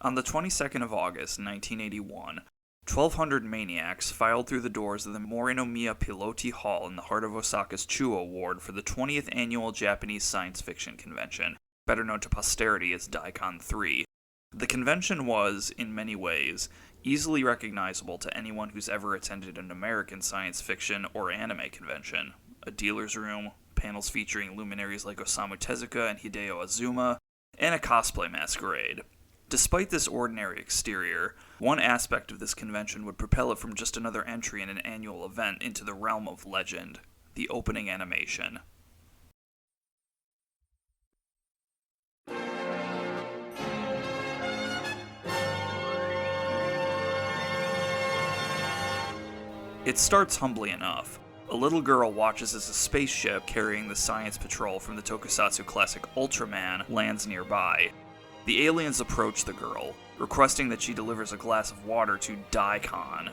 On the 22nd of August, 1981, 1,200 maniacs filed through the doors of the Morinomiya Piloti Hall in the heart of Osaka's Chuo Ward for the 20th Annual Japanese Science Fiction Convention, better known to posterity as Daicon 3. The convention was, in many ways, easily recognizable to anyone who's ever attended an American science fiction or anime convention. A dealer's room, panels featuring luminaries like Osamu Tezuka and Hideo Azuma, and a cosplay masquerade. Despite this ordinary exterior, one aspect of this convention would propel it from just another entry in an annual event into the realm of legend, the opening animation. It starts humbly enough. A little girl watches as a spaceship carrying the science patrol from the tokusatsu classic Ultraman lands nearby. The aliens approach the girl, requesting that she delivers a glass of water to Daicon.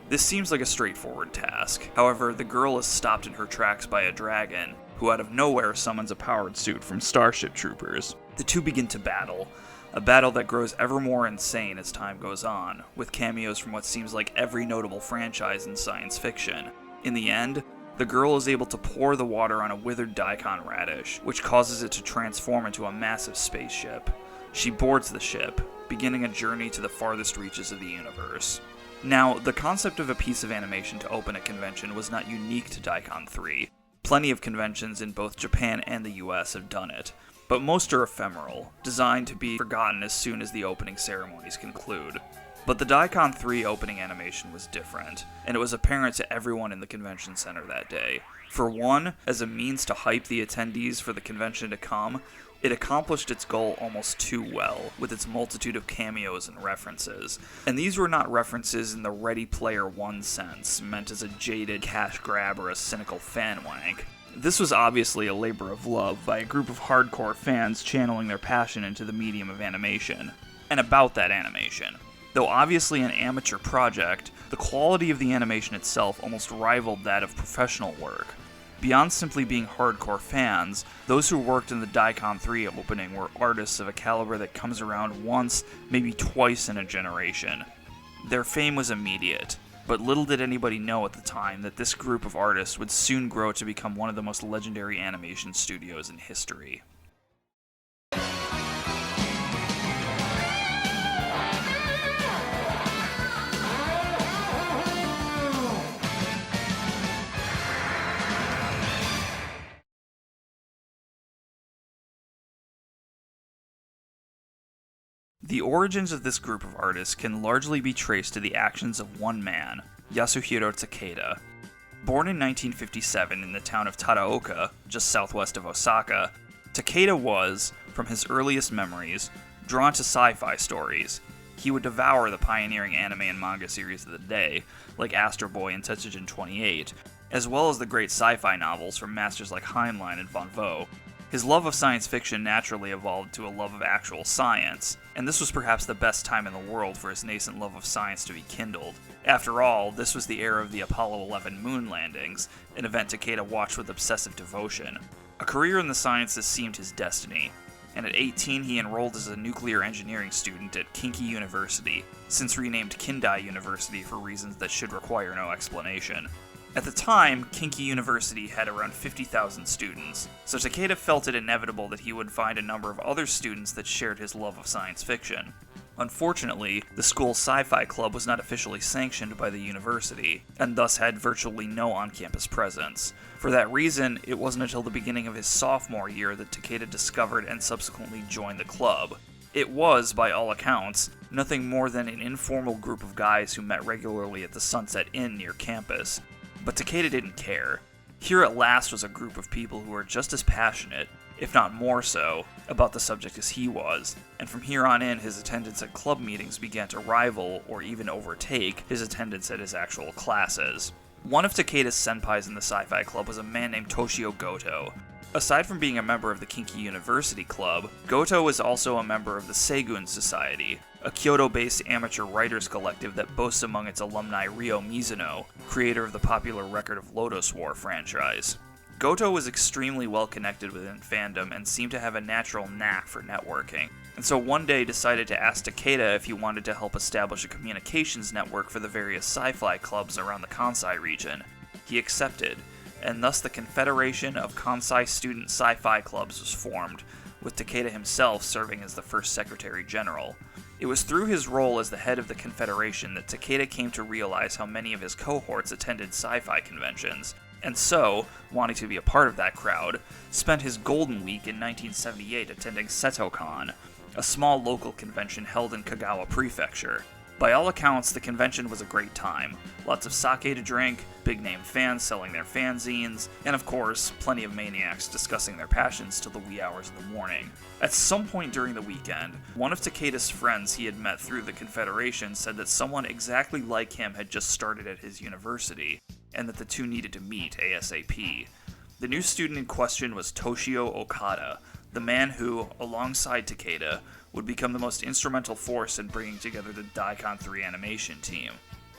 This seems like a straightforward task. However, the girl is stopped in her tracks by a dragon, who out of nowhere summons a powered suit from Starship Troopers. The two begin to battle, a battle that grows ever more insane as time goes on, with cameos from what seems like every notable franchise in science fiction. In the end, the girl is able to pour the water on a withered daikon radish, which causes it to transform into a massive spaceship. She boards the ship, beginning a journey to the farthest reaches of the universe. Now, the concept of a piece of animation to open a convention was not unique to Daicon 3. Plenty of conventions in both Japan and the US have done it, but most are ephemeral, designed to be forgotten as soon as the opening ceremonies conclude. But the Daicon 3 opening animation was different, and it was apparent to everyone in the convention center that day. For one, as a means to hype the attendees for the convention to come, it accomplished its goal almost too well, with its multitude of cameos and references. And these were not references in the Ready Player One sense, meant as a jaded cash grab or a cynical fan wank. This was obviously a labor of love by a group of hardcore fans channeling their passion into the medium of animation, and about that animation. Though obviously an amateur project, the quality of the animation itself almost rivaled that of professional work. Beyond simply being hardcore fans, those who worked in the Daicon 3 opening were artists of a caliber that comes around once, maybe twice in a generation. Their fame was immediate, but little did anybody know at the time that this group of artists would soon grow to become one of the most legendary animation studios in history. The origins of this group of artists can largely be traced to the actions of one man, Yasuhiro Takeda. Born in 1957 in the town of Tadaoka, just southwest of Osaka, Takeda was, from his earliest memories, drawn to sci-fi stories. He would devour the pioneering anime and manga series of the day, like Astro Boy and Tetsujin 28, as well as the great sci-fi novels from masters like Heinlein and Von Vo. His love of science fiction naturally evolved to a love of actual science, and this was perhaps the best time in the world for his nascent love of science to be kindled. After all, this was the era of the Apollo 11 moon landings, an event Takeda watched with obsessive devotion. A career in the sciences seemed his destiny, and at 18 he enrolled as a nuclear engineering student at Kinki University, since renamed Kindai University for reasons that should require no explanation. At the time, Kinki University had around 50,000 students, so Takeda felt it inevitable that he would find a number of other students that shared his love of science fiction. Unfortunately, the school's sci-fi club was not officially sanctioned by the university, and thus had virtually no on-campus presence. For that reason, it wasn't until the beginning of his sophomore year that Takeda discovered and subsequently joined the club. It was, by all accounts, nothing more than an informal group of guys who met regularly at the Sunset Inn near campus. But Takeda didn't care. Here at last was a group of people who were just as passionate, if not more so, about the subject as he was, and from here on in his attendance at club meetings began to rival, or even overtake, his attendance at his actual classes. One of Takeda's senpais in the sci-fi club was a man named Toshio Goto. Aside from being a member of the Kinki University Club, Goto was also a member of the Seigun Society, a Kyoto-based amateur writers collective that boasts among its alumni Ryo Mizuno, creator of the popular Record of Lodoss War franchise. Goto was extremely well connected within fandom and seemed to have a natural knack for networking. and so one day decided to ask Takeda if he wanted to help establish a communications network for the various sci-fi clubs around the Kansai region. He accepted, and thus the Confederation of Kansai Student Sci-Fi Clubs was formed, with Takeda himself serving as the first Secretary General. It was through his role as the head of the Confederation that Takeda came to realize how many of his cohorts attended sci-fi conventions, and so, wanting to be a part of that crowd, spent his golden week in 1978 attending Setocon, a small local convention held in Kagawa Prefecture. By all accounts, the convention was a great time. Lots of sake to drink, big-name fans selling their fanzines, and of course, plenty of maniacs discussing their passions till the wee hours of the morning. At some point during the weekend, one of Takeda's friends he had met through the Confederation said that someone exactly like him had just started at his university, and that the two needed to meet ASAP. The new student in question was Toshio Okada, the man who, alongside Takeda, would become the most instrumental force in bringing together the Daicon 3 animation team.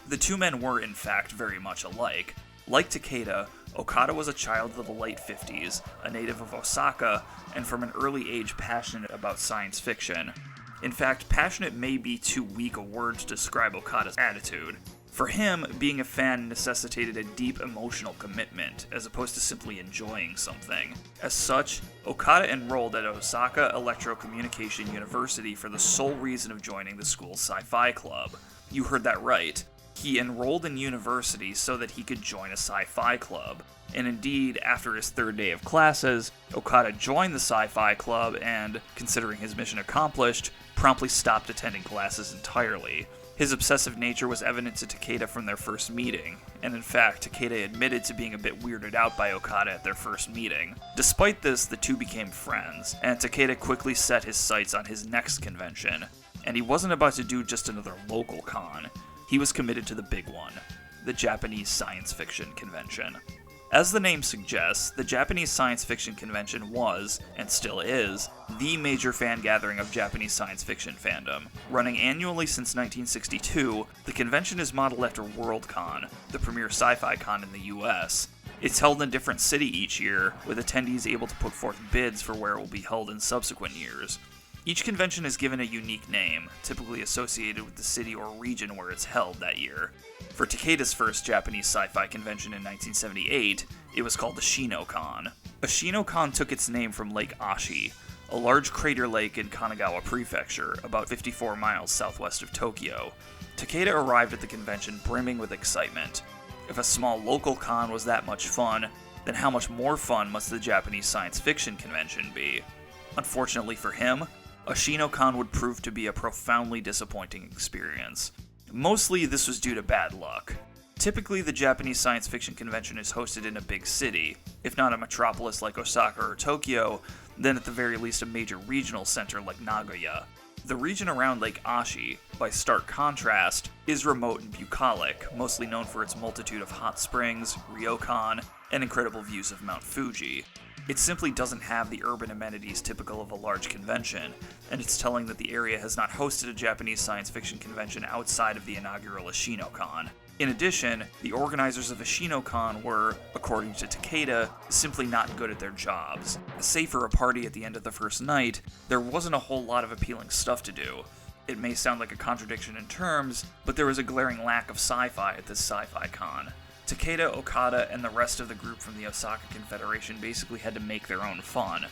The two men were, in fact, very much alike. Like Takeda, Okada was a child of the late 50s, a native of Osaka, and from an early age passionate about science fiction. In fact, passionate may be too weak a word to describe Okada's attitude. For him, being a fan necessitated a deep emotional commitment, as opposed to simply enjoying something. As such, Okada enrolled at Osaka Electrocommunication University for the sole reason of joining the school's sci-fi club. You heard that right. He enrolled in university so that he could join a sci-fi club. And indeed, after his third day of classes, Okada joined the sci-fi club and, considering his mission accomplished, promptly stopped attending classes entirely. His obsessive nature was evident to Takeda from their first meeting, and in fact, Takeda admitted to being a bit weirded out by Okada at their first meeting. Despite this, the two became friends, and Takeda quickly set his sights on his next convention. And he wasn't about to do just another local con. He was committed to the big one, the Japanese Science Fiction Convention. As the name suggests, the Japanese Science Fiction Convention was, and still is, the major fan gathering of Japanese science fiction fandom. Running annually since 1962, the convention is modeled after Worldcon, the premier sci-fi con in the US. It's held in a different city each year, with attendees able to put forth bids for where it will be held in subsequent years. Each convention is given a unique name, typically associated with the city or region where it's held that year. For Takeda's first Japanese sci-fi convention in 1978, it was called Ashinocon. Ashinocon took its name from Lake Ashi, a large crater lake in Kanagawa Prefecture, about 54 miles southwest of Tokyo. Takeda arrived at the convention brimming with excitement. If a small local con was that much fun, then how much more fun must the Japanese science fiction convention be? Unfortunately for him, Ashinocon would prove to be a profoundly disappointing experience. Mostly this was due to bad luck. Typically, the Japanese science fiction convention is hosted in a big city, if not a metropolis like Osaka or Tokyo, then at the very least a major regional center like Nagoya. The region around Lake Ashi, by stark contrast, is remote and bucolic, mostly known for its multitude of hot springs, ryokan, and incredible views of Mount Fuji. It simply doesn't have the urban amenities typical of a large convention, and it's telling that the area has not hosted a Japanese science fiction convention outside of the inaugural Ashinocon. In addition, the organizers of Ashinocon were, according to Takeda, simply not good at their jobs. Save for a party at the end of the first night, there wasn't a whole lot of appealing stuff to do. It may sound like a contradiction in terms, but there was a glaring lack of sci-fi at this sci-fi con. Takeda, Okada, and the rest of the group from the Osaka Confederation basically had to make their own fun.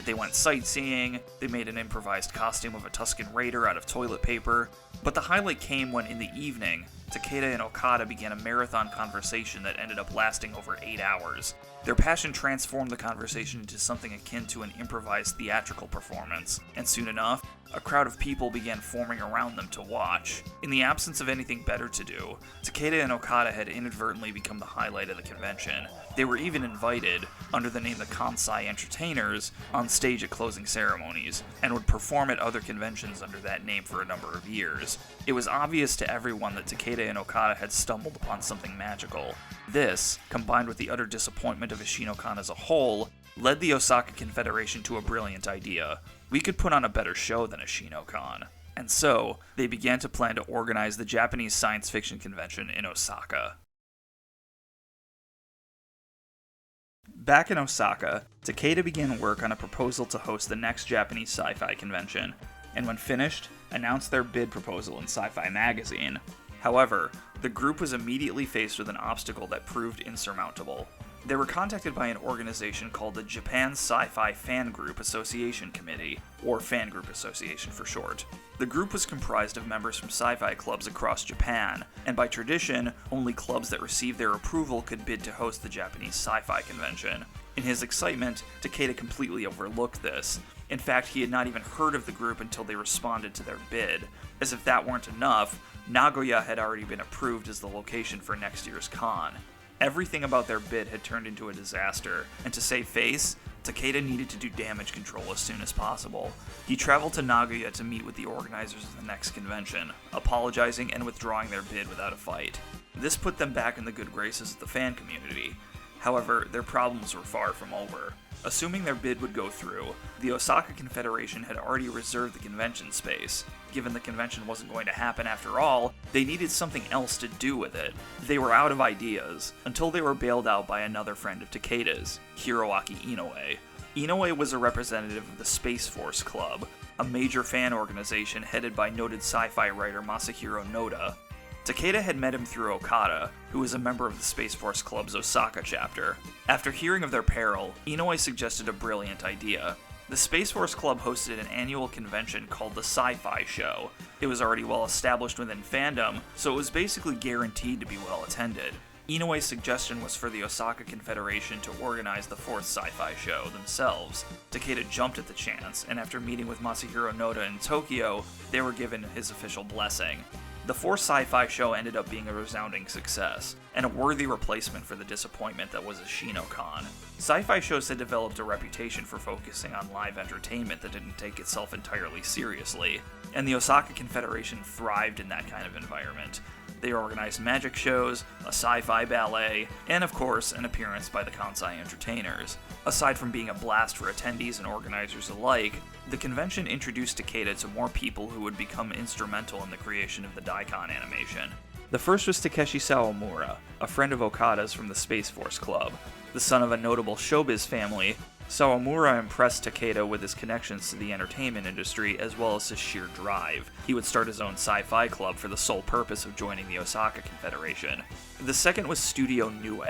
They went sightseeing, they made an improvised costume of a Tuscan raider out of toilet paper, but the highlight came when, in the evening, Takeda and Okada began a marathon conversation that ended up lasting over 8 hours. Their passion transformed the conversation into something akin to an improvised theatrical performance, and soon enough, a crowd of people began forming around them to watch. In the absence of anything better to do, Takeda and Okada had inadvertently become the highlight of the convention. They were even invited, under the name the Kansai Entertainers, on stage at closing ceremonies, and would perform at other conventions under that name for a number of years. It was obvious to everyone that Takeda and Okada had stumbled upon something magical. This, combined with the utter disappointment of Ashinocon as a whole, led the Osaka Confederation to a brilliant idea. We could put on a better show than Ashinocon. And so, they began to plan to organize the Japanese Science Fiction Convention in Osaka. Back in Osaka, Takeda began work on a proposal to host the next Japanese sci-fi convention. and when finished, announced their bid proposal in Sci-Fi magazine. However, the group was immediately faced with an obstacle that proved insurmountable. They were contacted by an organization called the Japan Sci-Fi Fan Group Association Committee, or Fan Group Association for short. The group was comprised of members from sci-fi clubs across Japan, and by tradition, only clubs that received their approval could bid to host the Japanese sci-fi convention. In his excitement, Takeda completely overlooked this. In fact, he had not even heard of the group until they responded to their bid. As if that weren't enough, Nagoya had already been approved as the location for next year's con. Everything about their bid had turned into a disaster, and to save face, Takeda needed to do damage control as soon as possible. He traveled to Nagoya to meet with the organizers of the next convention, apologizing and withdrawing their bid without a fight. This put them back in the good graces of the fan community. However, their problems were far from over. Assuming their bid would go through, the Osaka Confederation had already reserved the convention space. Given the convention wasn't going to happen after all, they needed something else to do with it. They were out of ideas, until they were bailed out by another friend of Takeda's, Hiroyuki Inoue. Inoue was a representative of the Space Force Club, a major fan organization headed by noted sci-fi writer Masahiro Noda. Takeda had met him through Okada, who was a member of the Space Force Club's Osaka chapter. After hearing of their peril, Inoue suggested a brilliant idea. The Space Force Club hosted an annual convention called the Sci-Fi Show. It was already well established within fandom, so it was basically guaranteed to be well attended. Inoue's suggestion was for the Osaka Confederation to organize the 4th Sci-Fi Show themselves. Takeda jumped at the chance, and after meeting with Masahiro Noda in Tokyo, they were given his official blessing. The 4th Sci-Fi Show ended up being a resounding success, and a worthy replacement for the disappointment that was Ashinocon. Sci-Fi shows had developed a reputation for focusing on live entertainment that didn't take itself entirely seriously, and the Osaka Confederation thrived in that kind of environment. They organized magic shows, a sci-fi ballet, and of course, an appearance by the Kansai entertainers. Aside from being a blast for attendees and organizers alike, the convention introduced Takeda to more people who would become instrumental in the creation of the Daicon animation. The first was Takeshi Sawamura, a friend of Okada's from the Space Force Club. The son of a notable showbiz family, Sawamura impressed Takeda with his connections to the entertainment industry as well as his sheer drive. He would start his own sci-fi club for the sole purpose of joining the Osaka Confederation. The second was Studio Nue,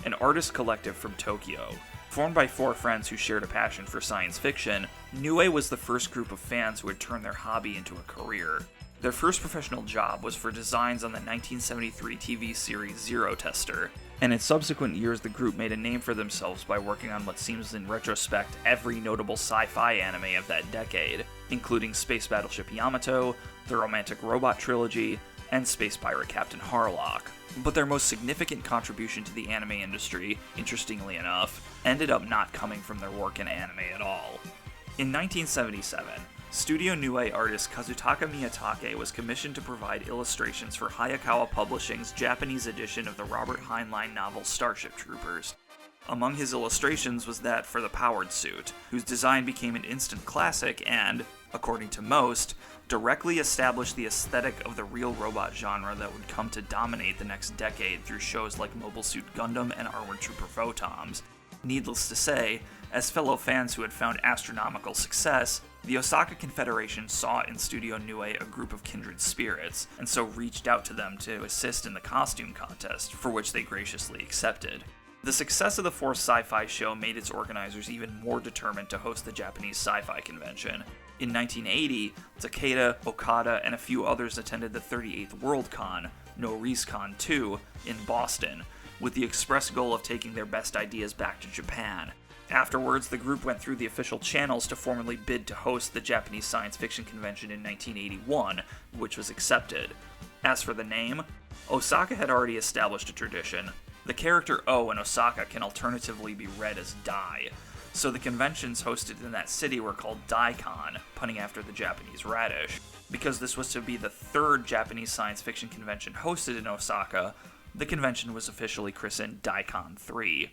an artist collective from Tokyo. Formed by 4 friends who shared a passion for science fiction, Nue was the first group of fans who had turned their hobby into a career. Their first professional job was for designs on the 1973 TV series Zero Tester, and in subsequent years the group made a name for themselves by working on what seems in retrospect every notable sci-fi anime of that decade, including Space Battleship Yamato, the Romantic Robot Trilogy, and Space Pirate Captain Harlock. But their most significant contribution to the anime industry, interestingly enough, ended up not coming from their work in anime at all. In 1977, Studio Nue artist Kazutaka Miyatake was commissioned to provide illustrations for Hayakawa Publishing's Japanese edition of the Robert Heinlein novel Starship Troopers. Among his illustrations was that for the Powered Suit, whose design became an instant classic and, according to most, directly established the aesthetic of the real robot genre that would come to dominate the next decade through shows like Mobile Suit Gundam and Armored Trooper Photoms. Needless to say, as fellow fans who had found astronomical success, the Osaka Confederation saw in Studio Nue a group of kindred spirits, and so reached out to them to assist in the costume contest, for which they graciously accepted. The success of the 4th Sci-Fi Show made its organizers even more determined to host the Japanese Sci-Fi Convention. In 1980, Takeda, Okada, and a few others attended the 38th Worldcon, No ReesCon 2, in Boston, with the express goal of taking their best ideas back to Japan. Afterwards, the group went through the official channels to formally bid to host the Japanese Science Fiction Convention in 1981, which was accepted. As for the name, Osaka had already established a tradition. The character O in Osaka can alternatively be read as Dai, so the conventions hosted in that city were called Daicon, punning after the Japanese radish. Because this was to be the 3rd Japanese science fiction convention hosted in Osaka, the convention was officially christened Daicon 3.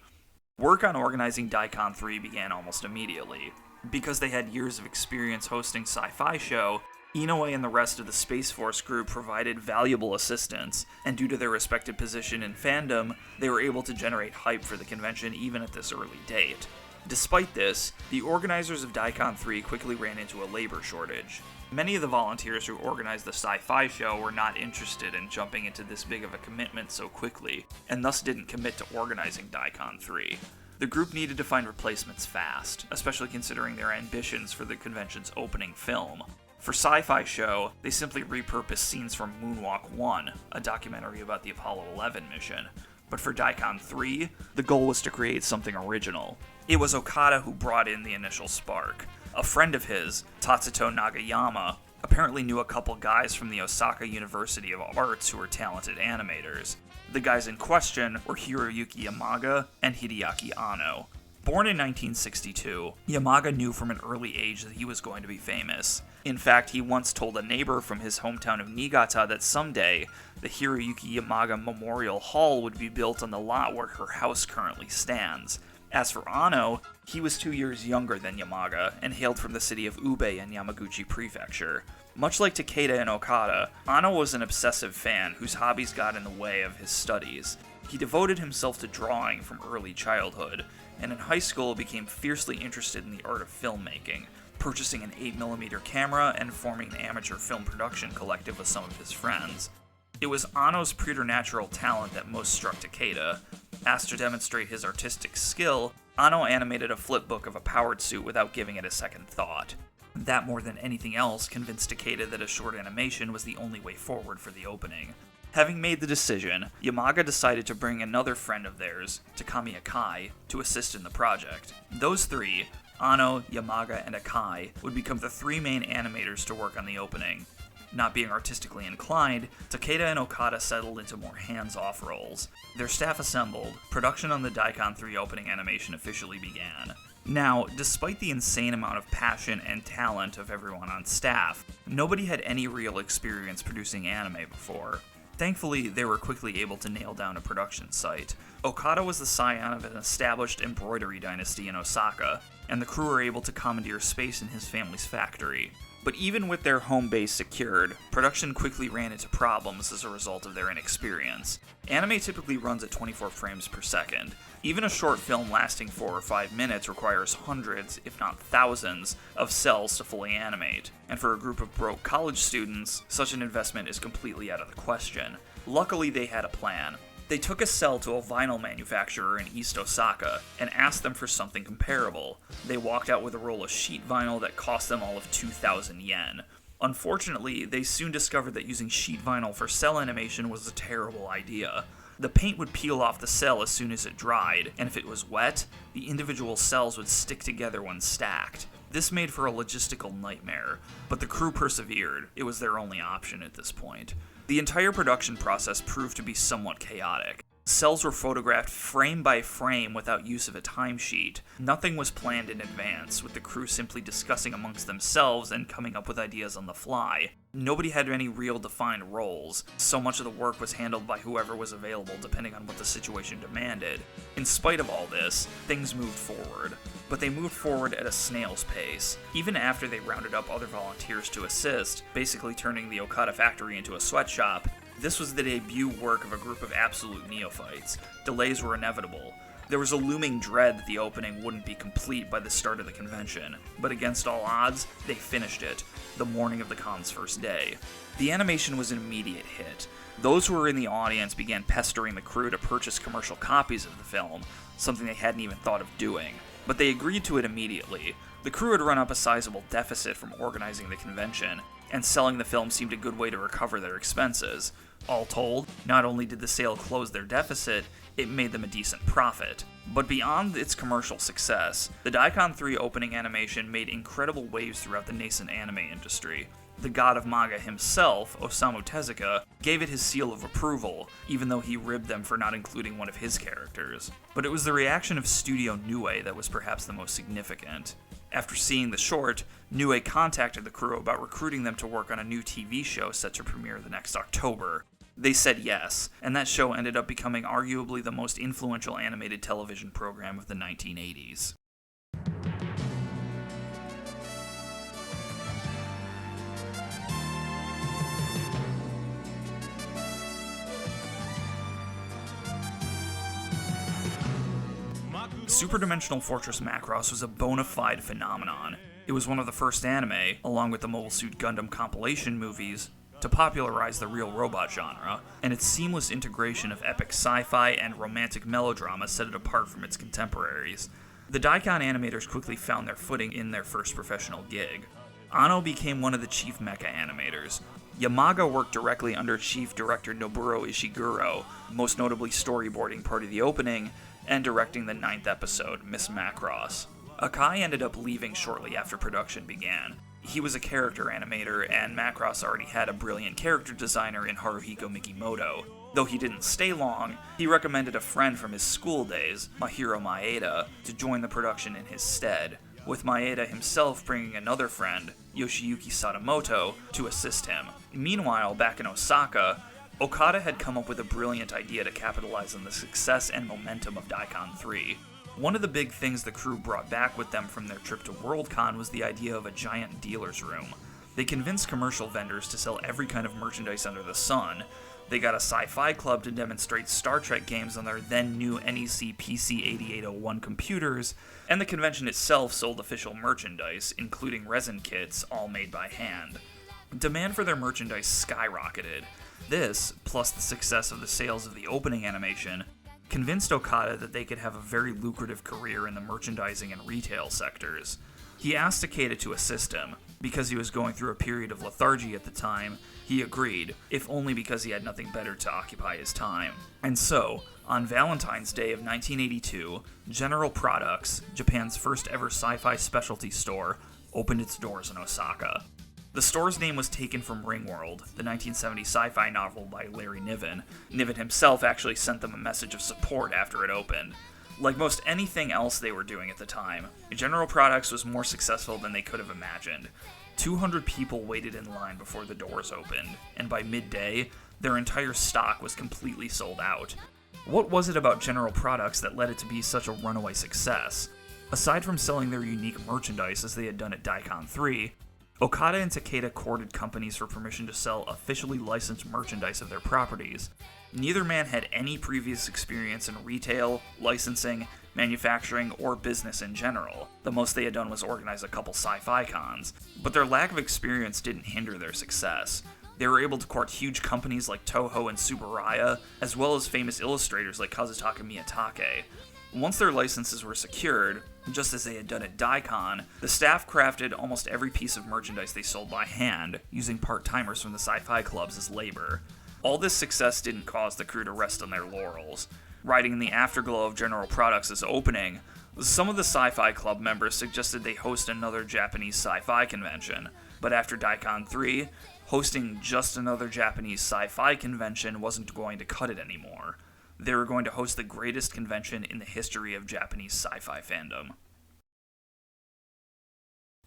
Work on organizing Daicon 3 began almost immediately. Because they had years of experience hosting Sci-Fi Show, Inoue and the rest of the Space Force group provided valuable assistance, and due to their respective position in fandom, they were able to generate hype for the convention even at this early date. Despite this, the organizers of Daicon 3 quickly ran into a labor shortage. Many of the volunteers who organized the Sci-Fi Show were not interested in jumping into this big of a commitment so quickly, and thus didn't commit to organizing Daicon 3. The group needed to find replacements fast, especially considering their ambitions for the convention's opening film. For Sci-Fi Show, they simply repurposed scenes from Moonwalk 1, a documentary about the Apollo 11 mission. But for Daicon 3, the goal was to create something original. It was Okada who brought in the initial spark. A friend of his, Tatsuto Nagayama, apparently knew a couple guys from the Osaka University of Arts who were talented animators. The guys in question were Hiroyuki Yamaga and Hideaki Anno. Born in 1962, Yamaga knew from an early age that he was going to be famous. In fact, he once told a neighbor from his hometown of Niigata that someday, the Hiroyuki Yamaga Memorial Hall would be built on the lot where her house currently stands. As for Anno, he was 2 years younger than Yamaga, and hailed from the city of Ube in Yamaguchi Prefecture. Much like Takeda and Okada, Anno was an obsessive fan whose hobbies got in the way of his studies. He devoted himself to drawing from early childhood, and in high school became fiercely interested in the art of filmmaking, purchasing an 8mm camera and forming an amateur film production collective with some of his friends. It was Anno's preternatural talent that most struck Takeda. Asked to demonstrate his artistic skill, Anno animated a flipbook of a powered suit without giving it a second thought. That more than anything else convinced Takeda that a short animation was the only way forward for the opening. Having made the decision, Yamaga decided to bring another friend of theirs, Takami Akai, to assist in the project. Those three, Anno, Yamaga, and Akai, would become the three main animators to work on the opening. Not being artistically inclined, Takeda and Okada settled into more hands-off roles. Their staff assembled, production on the Daicon 3 opening animation officially began. Now, despite the insane amount of passion and talent of everyone on staff, nobody had any real experience producing anime before. Thankfully, they were quickly able to nail down a production site. Okada was the scion of an established embroidery dynasty in Osaka, and the crew were able to commandeer space in his family's factory. But even with their home base secured, production quickly ran into problems as a result of their inexperience. Anime typically runs at 24 frames per second. Even a short film lasting 4 or 5 minutes requires hundreds, if not thousands, of cells to fully animate. And for a group of broke college students, such an investment is completely out of the question. Luckily, they had a plan. They took a cell to a vinyl manufacturer in East Osaka and asked them for something comparable. They walked out with a roll of sheet vinyl that cost them all of 2,000 yen. Unfortunately, they soon discovered that using sheet vinyl for cell animation was a terrible idea. The paint would peel off the cell as soon as it dried, and if it was wet, the individual cells would stick together when stacked. This made for a logistical nightmare, but the crew persevered. It was their only option at this point. The entire production process proved to be somewhat chaotic. Cells were photographed frame by frame without use of a timesheet. Nothing was planned in advance, with the crew simply discussing amongst themselves and coming up with ideas on the fly. Nobody had any real defined roles. So much of the work was handled by whoever was available depending on what the situation demanded. In spite of all this, things moved forward. But they moved forward at a snail's pace. Even after they rounded up other volunteers to assist, basically turning the Okada factory into a sweatshop, this was the debut work of a group of absolute neophytes. Delays were inevitable. There was a looming dread that the opening wouldn't be complete by the start of the convention, but against all odds, they finished it, the morning of the con's first day. The animation was an immediate hit. Those who were in the audience began pestering the crew to purchase commercial copies of the film, something they hadn't even thought of doing. But they agreed to it immediately. The crew had run up a sizable deficit from organizing the convention, and selling the film seemed a good way to recover their expenses. All told, not only did the sale close their deficit, it made them a decent profit. But beyond its commercial success, the Daicon 3 opening animation made incredible waves throughout the nascent anime industry. The god of manga himself, Osamu Tezuka, gave it his seal of approval, even though he ribbed them for not including one of his characters. But it was the reaction of Studio Nue that was perhaps the most significant. After seeing the short, Nue contacted the crew about recruiting them to work on a new TV show set to premiere the next October. They said yes, and that show ended up becoming arguably the most influential animated television program of the 1980s. Superdimensional Fortress Macross was a bona fide phenomenon. It was one of the first anime, along with the Mobile Suit Gundam compilation movies, to popularize the real robot genre, and its seamless integration of epic sci-fi and romantic melodrama set it apart from its contemporaries. The Daicon animators quickly found their footing in their first professional gig. Anno became one of the chief mecha animators. Yamaga worked directly under chief director Nobuo Ishiguro, most notably storyboarding part of the opening and directing the 9th episode, Miss Macross. Akai ended up leaving shortly after production began. He was a character animator, and Macross already had a brilliant character designer in Haruhiko Mikimoto. Though he didn't stay long, he recommended a friend from his school days, Mahiro Maeda, to join the production in his stead, with Maeda himself bringing another friend, Yoshiyuki Sadamoto, to assist him. Meanwhile, back in Osaka, Okada had come up with a brilliant idea to capitalize on the success and momentum of Daicon 3. One of the big things the crew brought back with them from their trip to Worldcon was the idea of a giant dealer's room. They convinced commercial vendors to sell every kind of merchandise under the sun. They got a sci-fi club to demonstrate Star Trek games on their then new NEC PC-8801 computers, and the convention itself sold official merchandise, including resin kits, all made by hand. Demand for their merchandise skyrocketed. This, plus the success of the sales of the opening animation, convinced Okada that they could have a very lucrative career in the merchandising and retail sectors. He asked Takeda to assist him. Because he was going through a period of lethargy at the time, he agreed, if only because he had nothing better to occupy his time. And so, on Valentine's Day of 1982, General Products, Japan's first ever sci-fi specialty store, opened its doors in Osaka. The store's name was taken from Ringworld, the 1970 sci-fi novel by Larry Niven. Niven himself actually sent them a message of support after it opened. Like most anything else they were doing at the time, General Products was more successful than they could have imagined. 200 people waited in line before the doors opened, and by midday, their entire stock was completely sold out. What was it about General Products that led it to be such a runaway success? Aside from selling their unique merchandise as they had done at Daicon 3, Okada and Takeda courted companies for permission to sell officially licensed merchandise of their properties. Neither man had any previous experience in retail, licensing, manufacturing, or business in general. The most they had done was organize a couple sci-fi cons, but their lack of experience didn't hinder their success. They were able to court huge companies like Toho and Tsuburaya, as well as famous illustrators like Kazutaka Miyatake. Once their licenses were secured, just as they had done at Daicon, the staff crafted almost every piece of merchandise they sold by hand, using part-timers from the sci-fi clubs as labor. All this success didn't cause the crew to rest on their laurels. Riding in the afterglow of General Products' opening, some of the sci-fi club members suggested they host another Japanese sci-fi convention, but after Daicon 3, hosting just another Japanese sci-fi convention wasn't going to cut it anymore. They were going to host the greatest convention in the history of Japanese sci-fi fandom.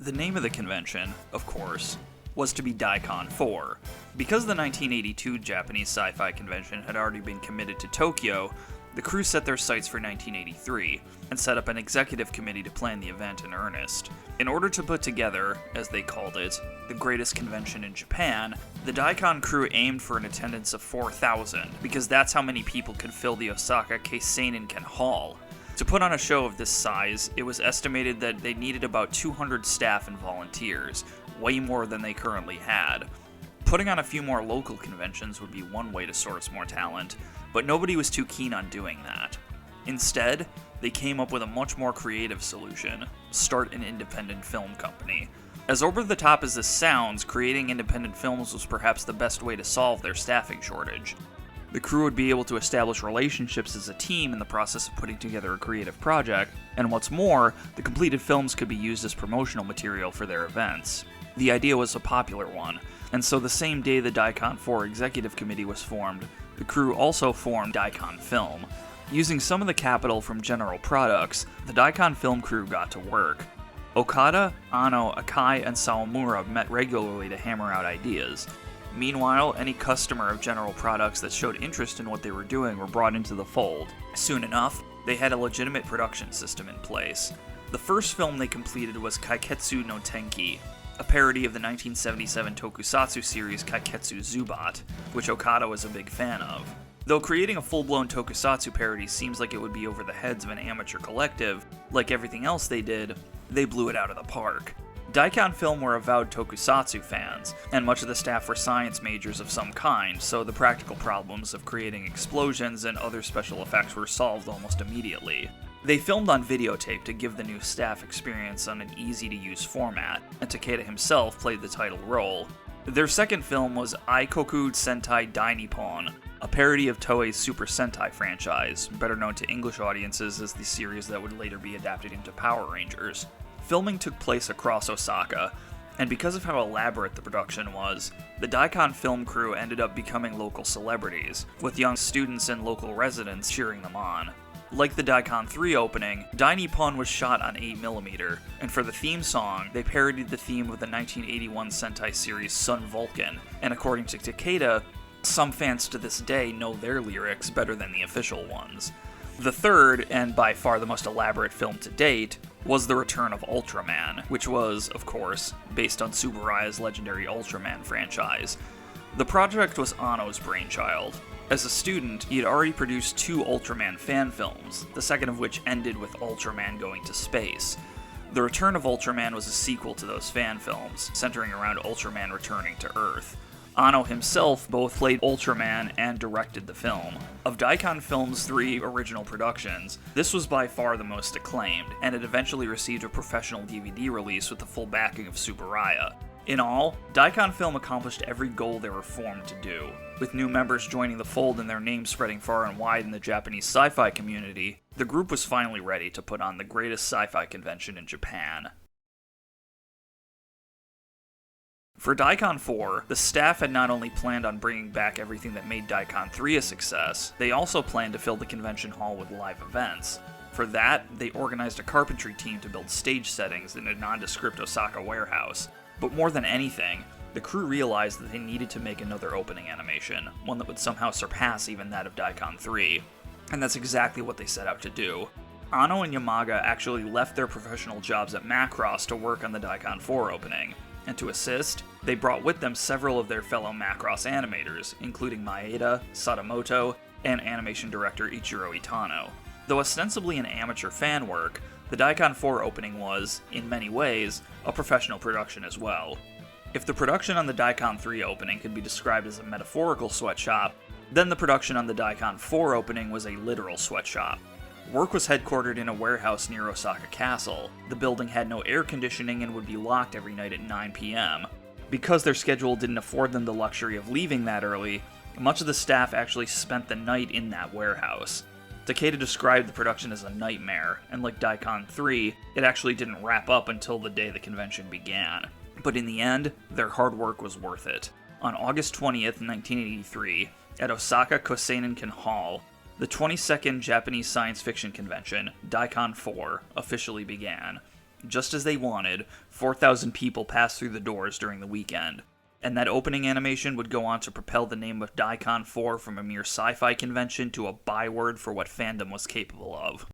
The name of the convention, of course, was to be Daicon 4. Because the 1982 Japanese sci-fi convention had already been committed to Tokyo, the crew set their sights for 1983, and set up an executive committee to plan the event in earnest. In order to put together, as they called it, the greatest convention in Japan, the Daicon crew aimed for an attendance of 4,000, because that's how many people could fill the Osaka Keiseininken Hall. To put on a show of this size, it was estimated that they needed about 200 staff and volunteers, way more than they currently had. Putting on a few more local conventions would be one way to source more talent, but nobody was too keen on doing that. Instead, they came up with a much more creative solution: start an independent film company. As over the top as this sounds, creating independent films was perhaps the best way to solve their staffing shortage. The crew would be able to establish relationships as a team in the process of putting together a creative project, and what's more, the completed films could be used as promotional material for their events. The idea was a popular one, and so the same day the Daicon 4 Executive Committee was formed, the crew also formed Daicon Film. Using some of the capital from General Products, the Daicon Film crew got to work. Okada, Anno, Akai, and Sawamura met regularly to hammer out ideas. Meanwhile, any customer of General Products that showed interest in what they were doing were brought into the fold. Soon enough, they had a legitimate production system in place. The first film they completed was Kaiketsu no Tenki, a parody of the 1977 tokusatsu series Kaiketsu Zubat, which Okada was a big fan of. Though creating a full-blown tokusatsu parody seems like it would be over the heads of an amateur collective, like everything else they did, they blew it out of the park. Daicon Film were avowed tokusatsu fans, and much of the staff were science majors of some kind, so the practical problems of creating explosions and other special effects were solved almost immediately. They filmed on videotape to give the new staff experience on an easy-to-use format, and Takeda himself played the title role. Their second film was Aikoku Sentai Dainippon, a parody of Toei's Super Sentai franchise, better known to English audiences as the series that would later be adapted into Power Rangers. Filming took place across Osaka, and because of how elaborate the production was, the Daicon film crew ended up becoming local celebrities, with young students and local residents cheering them on. Like the Daicon 3 opening, Dainippon was shot on 8mm, and for the theme song, they parodied the theme of the 1981 Sentai series Sun Vulcan, and according to Takeda, some fans to this day know their lyrics better than the official ones. The third, and by far the most elaborate film to date, was The Return of Ultraman, which was, of course, based on Tsuburaya's legendary Ultraman franchise. The project was Anno's brainchild. As a student, he had already produced 2 Ultraman fan films, the second of which ended with Ultraman going to space. The Return of Ultraman was a sequel to those fan films, centering around Ultraman returning to Earth. Anno himself both played Ultraman and directed the film. Of Daicon Film's 3 original productions, this was by far the most acclaimed, and it eventually received a professional DVD release with the full backing of Tsuburaya. In all, Daicon Film accomplished every goal they were formed to do. With new members joining the fold and their names spreading far and wide in the Japanese sci-fi community, the group was finally ready to put on the greatest sci-fi convention in Japan. For Daicon 4, the staff had not only planned on bringing back everything that made Daicon 3 a success, they also planned to fill the convention hall with live events. For that, they organized a carpentry team to build stage settings in a nondescript Osaka warehouse. But more than anything, the crew realized that they needed to make another opening animation, one that would somehow surpass even that of Daicon 3. And that's exactly what they set out to do. Anno and Yamaga actually left their professional jobs at Macross to work on the Daicon 4 opening. And to assist, they brought with them several of their fellow Macross animators, including Maeda, Sadamoto, and animation director Ichiro Itano. Though ostensibly an amateur fan work, the Daicon 4 opening was, in many ways, a professional production as well. If the production on the Daicon 3 opening could be described as a metaphorical sweatshop, then the production on the Daicon 4 opening was a literal sweatshop. Work was headquartered in a warehouse near Osaka Castle. The building had no air conditioning and would be locked every night at 9 p.m. Because their schedule didn't afford them the luxury of leaving that early, much of the staff actually spent the night in that warehouse. Takeda described the production as a nightmare, and like Daicon 3, it actually didn't wrap up until the day the convention began. But in the end, their hard work was worth it. On August 20th, 1983, at Osaka Kosenenkan Hall, the 22nd Japanese Science Fiction Convention, Daicon 4, officially began. Just as they wanted, 4,000 people passed through the doors during the weekend. And that opening animation would go on to propel the name of Daicon 4 from a mere sci-fi convention to a byword for what fandom was capable of.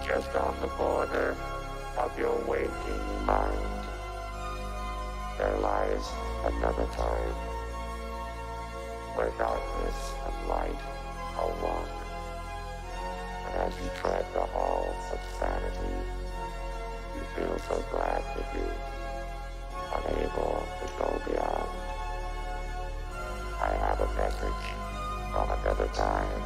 Just on the border of your waking mind, there lies another time where darkness and light are one. And as you tread the halls of sanity, you feel so glad to be unable to go beyond. I have a message from another time.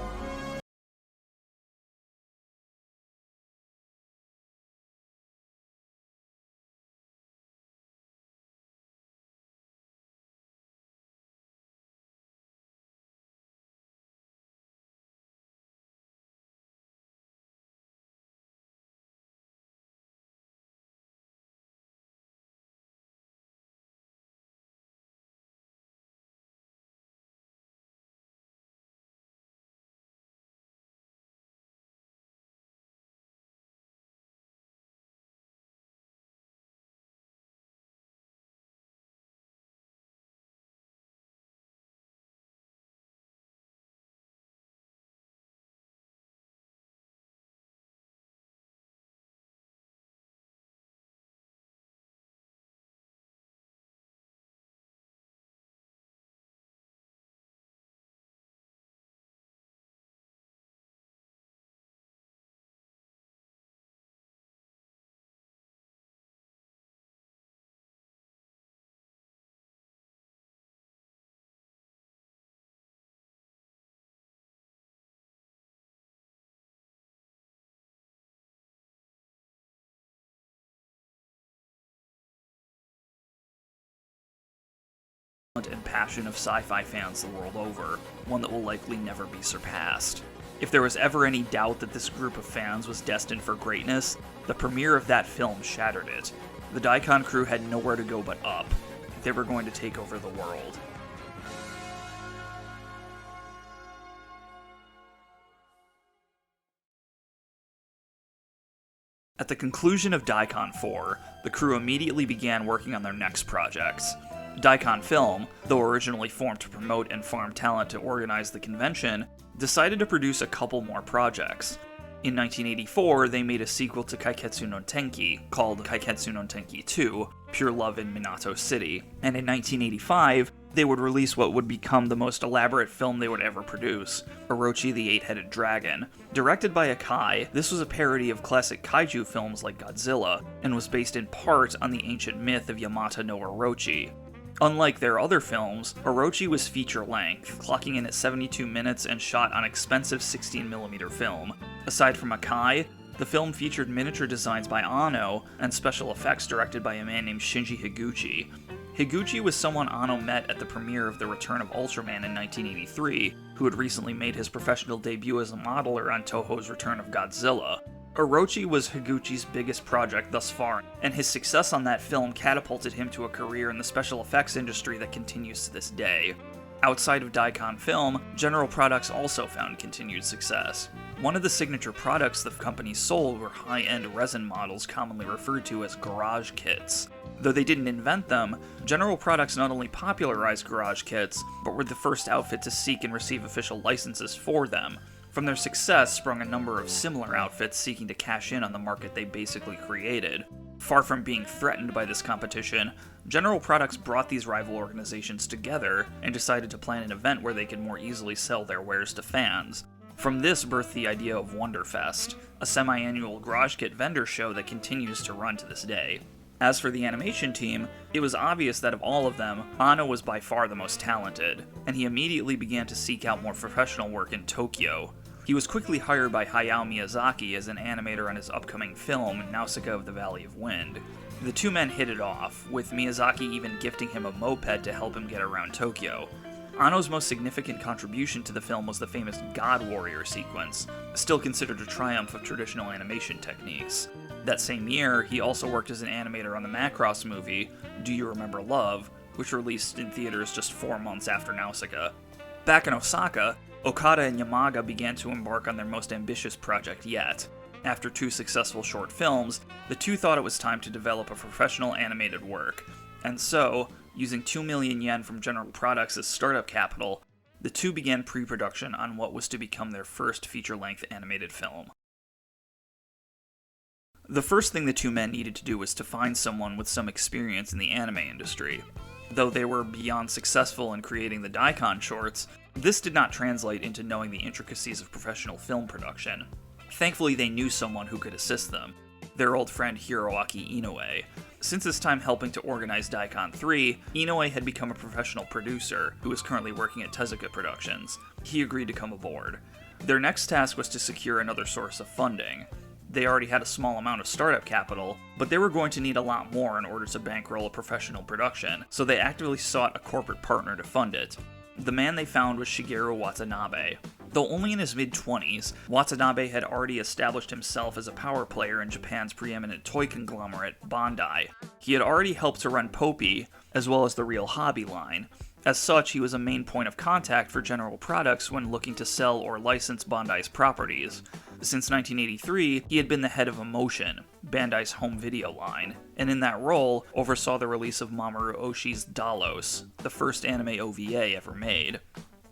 passion of sci-fi fans the world over, one that will likely never be surpassed. If there was ever any doubt that this group of fans was destined for greatness, the premiere of that film shattered it. The Daicon crew had nowhere to go but up. They were going to take over the world. At the conclusion of Daicon 4, the crew immediately began working on their next projects. Daicon Film, though originally formed to promote and farm talent to organize the convention, decided to produce a couple more projects. In 1984, they made a sequel to Kaiketsu no Tenki, called Kaiketsu no Tenki 2, Pure Love in Minato City, and in 1985, they would release what would become the most elaborate film they would ever produce, Orochi the Eight-Headed Dragon. Directed by Akai, this was a parody of classic kaiju films like Godzilla, and was based in part on the ancient myth of Yamata no Orochi. Unlike their other films, Orochi was feature-length, clocking in at 72 minutes and shot on expensive 16mm film. Aside from Akai, the film featured miniature designs by Anno and special effects directed by a man named Shinji Higuchi. Higuchi was someone Anno met at the premiere of The Return of Ultraman in 1983, who had recently made his professional debut as a modeler on Toho's Return of Godzilla. Orochi was Higuchi's biggest project thus far, and his success on that film catapulted him to a career in the special effects industry that continues to this day. Outside of Daicon Film, General Products also found continued success. One of the signature products the company sold were high-end resin models commonly referred to as garage kits. Though they didn't invent them, General Products not only popularized garage kits, but were the first outfit to seek and receive official licenses for them. From their success sprung a number of similar outfits seeking to cash in on the market they basically created. Far from being threatened by this competition, General Products brought these rival organizations together and decided to plan an event where they could more easily sell their wares to fans. From this birthed the idea of Wonderfest, a semi-annual garage kit vendor show that continues to run to this day. As for the animation team, it was obvious that of all of them, Anno was by far the most talented, and he immediately began to seek out more professional work in Tokyo. He was quickly hired by Hayao Miyazaki as an animator on his upcoming film, Nausicaa of the Valley of Wind. The two men hit it off, with Miyazaki even gifting him a moped to help him get around Tokyo. Anno's most significant contribution to the film was the famous God Warrior sequence, still considered a triumph of traditional animation techniques. That same year, he also worked as an animator on the Macross movie, Do You Remember Love, which released in theaters just 4 months after Nausicaa. Back in Osaka, Okada and Yamaga began to embark on their most ambitious project yet. After 2 successful short films, the two thought it was time to develop a professional animated work, and so, using 2 million yen from General Products as startup capital, the two began pre-production on what was to become their first feature-length animated film. The first thing the two men needed to do was to find someone with some experience in the anime industry. Though they were beyond successful in creating the Daicon shorts, this did not translate into knowing the intricacies of professional film production. Thankfully, they knew someone who could assist them, their old friend Hiroyuki Inoue. Since his time helping to organize Daicon 3, Inoue had become a professional producer who is currently working at Tezuka Productions. He agreed to come aboard. Their next task was to secure another source of funding. They already had a small amount of startup capital, but they were going to need a lot more in order to bankroll a professional production, so they actively sought a corporate partner to fund it. The man they found was Shigeru Watanabe. Though only in his mid-20s, Watanabe had already established himself as a power player in Japan's preeminent toy conglomerate, Bandai. He had already helped to run Popey, as well as the Real Hobby line. As such, he was a main point of contact for General Products when looking to sell or license Bandai's properties. Since 1983, he had been the head of Emotion, Bandai's home video line, and in that role, oversaw the release of Mamoru Oshii's Dalos, the first anime OVA ever made.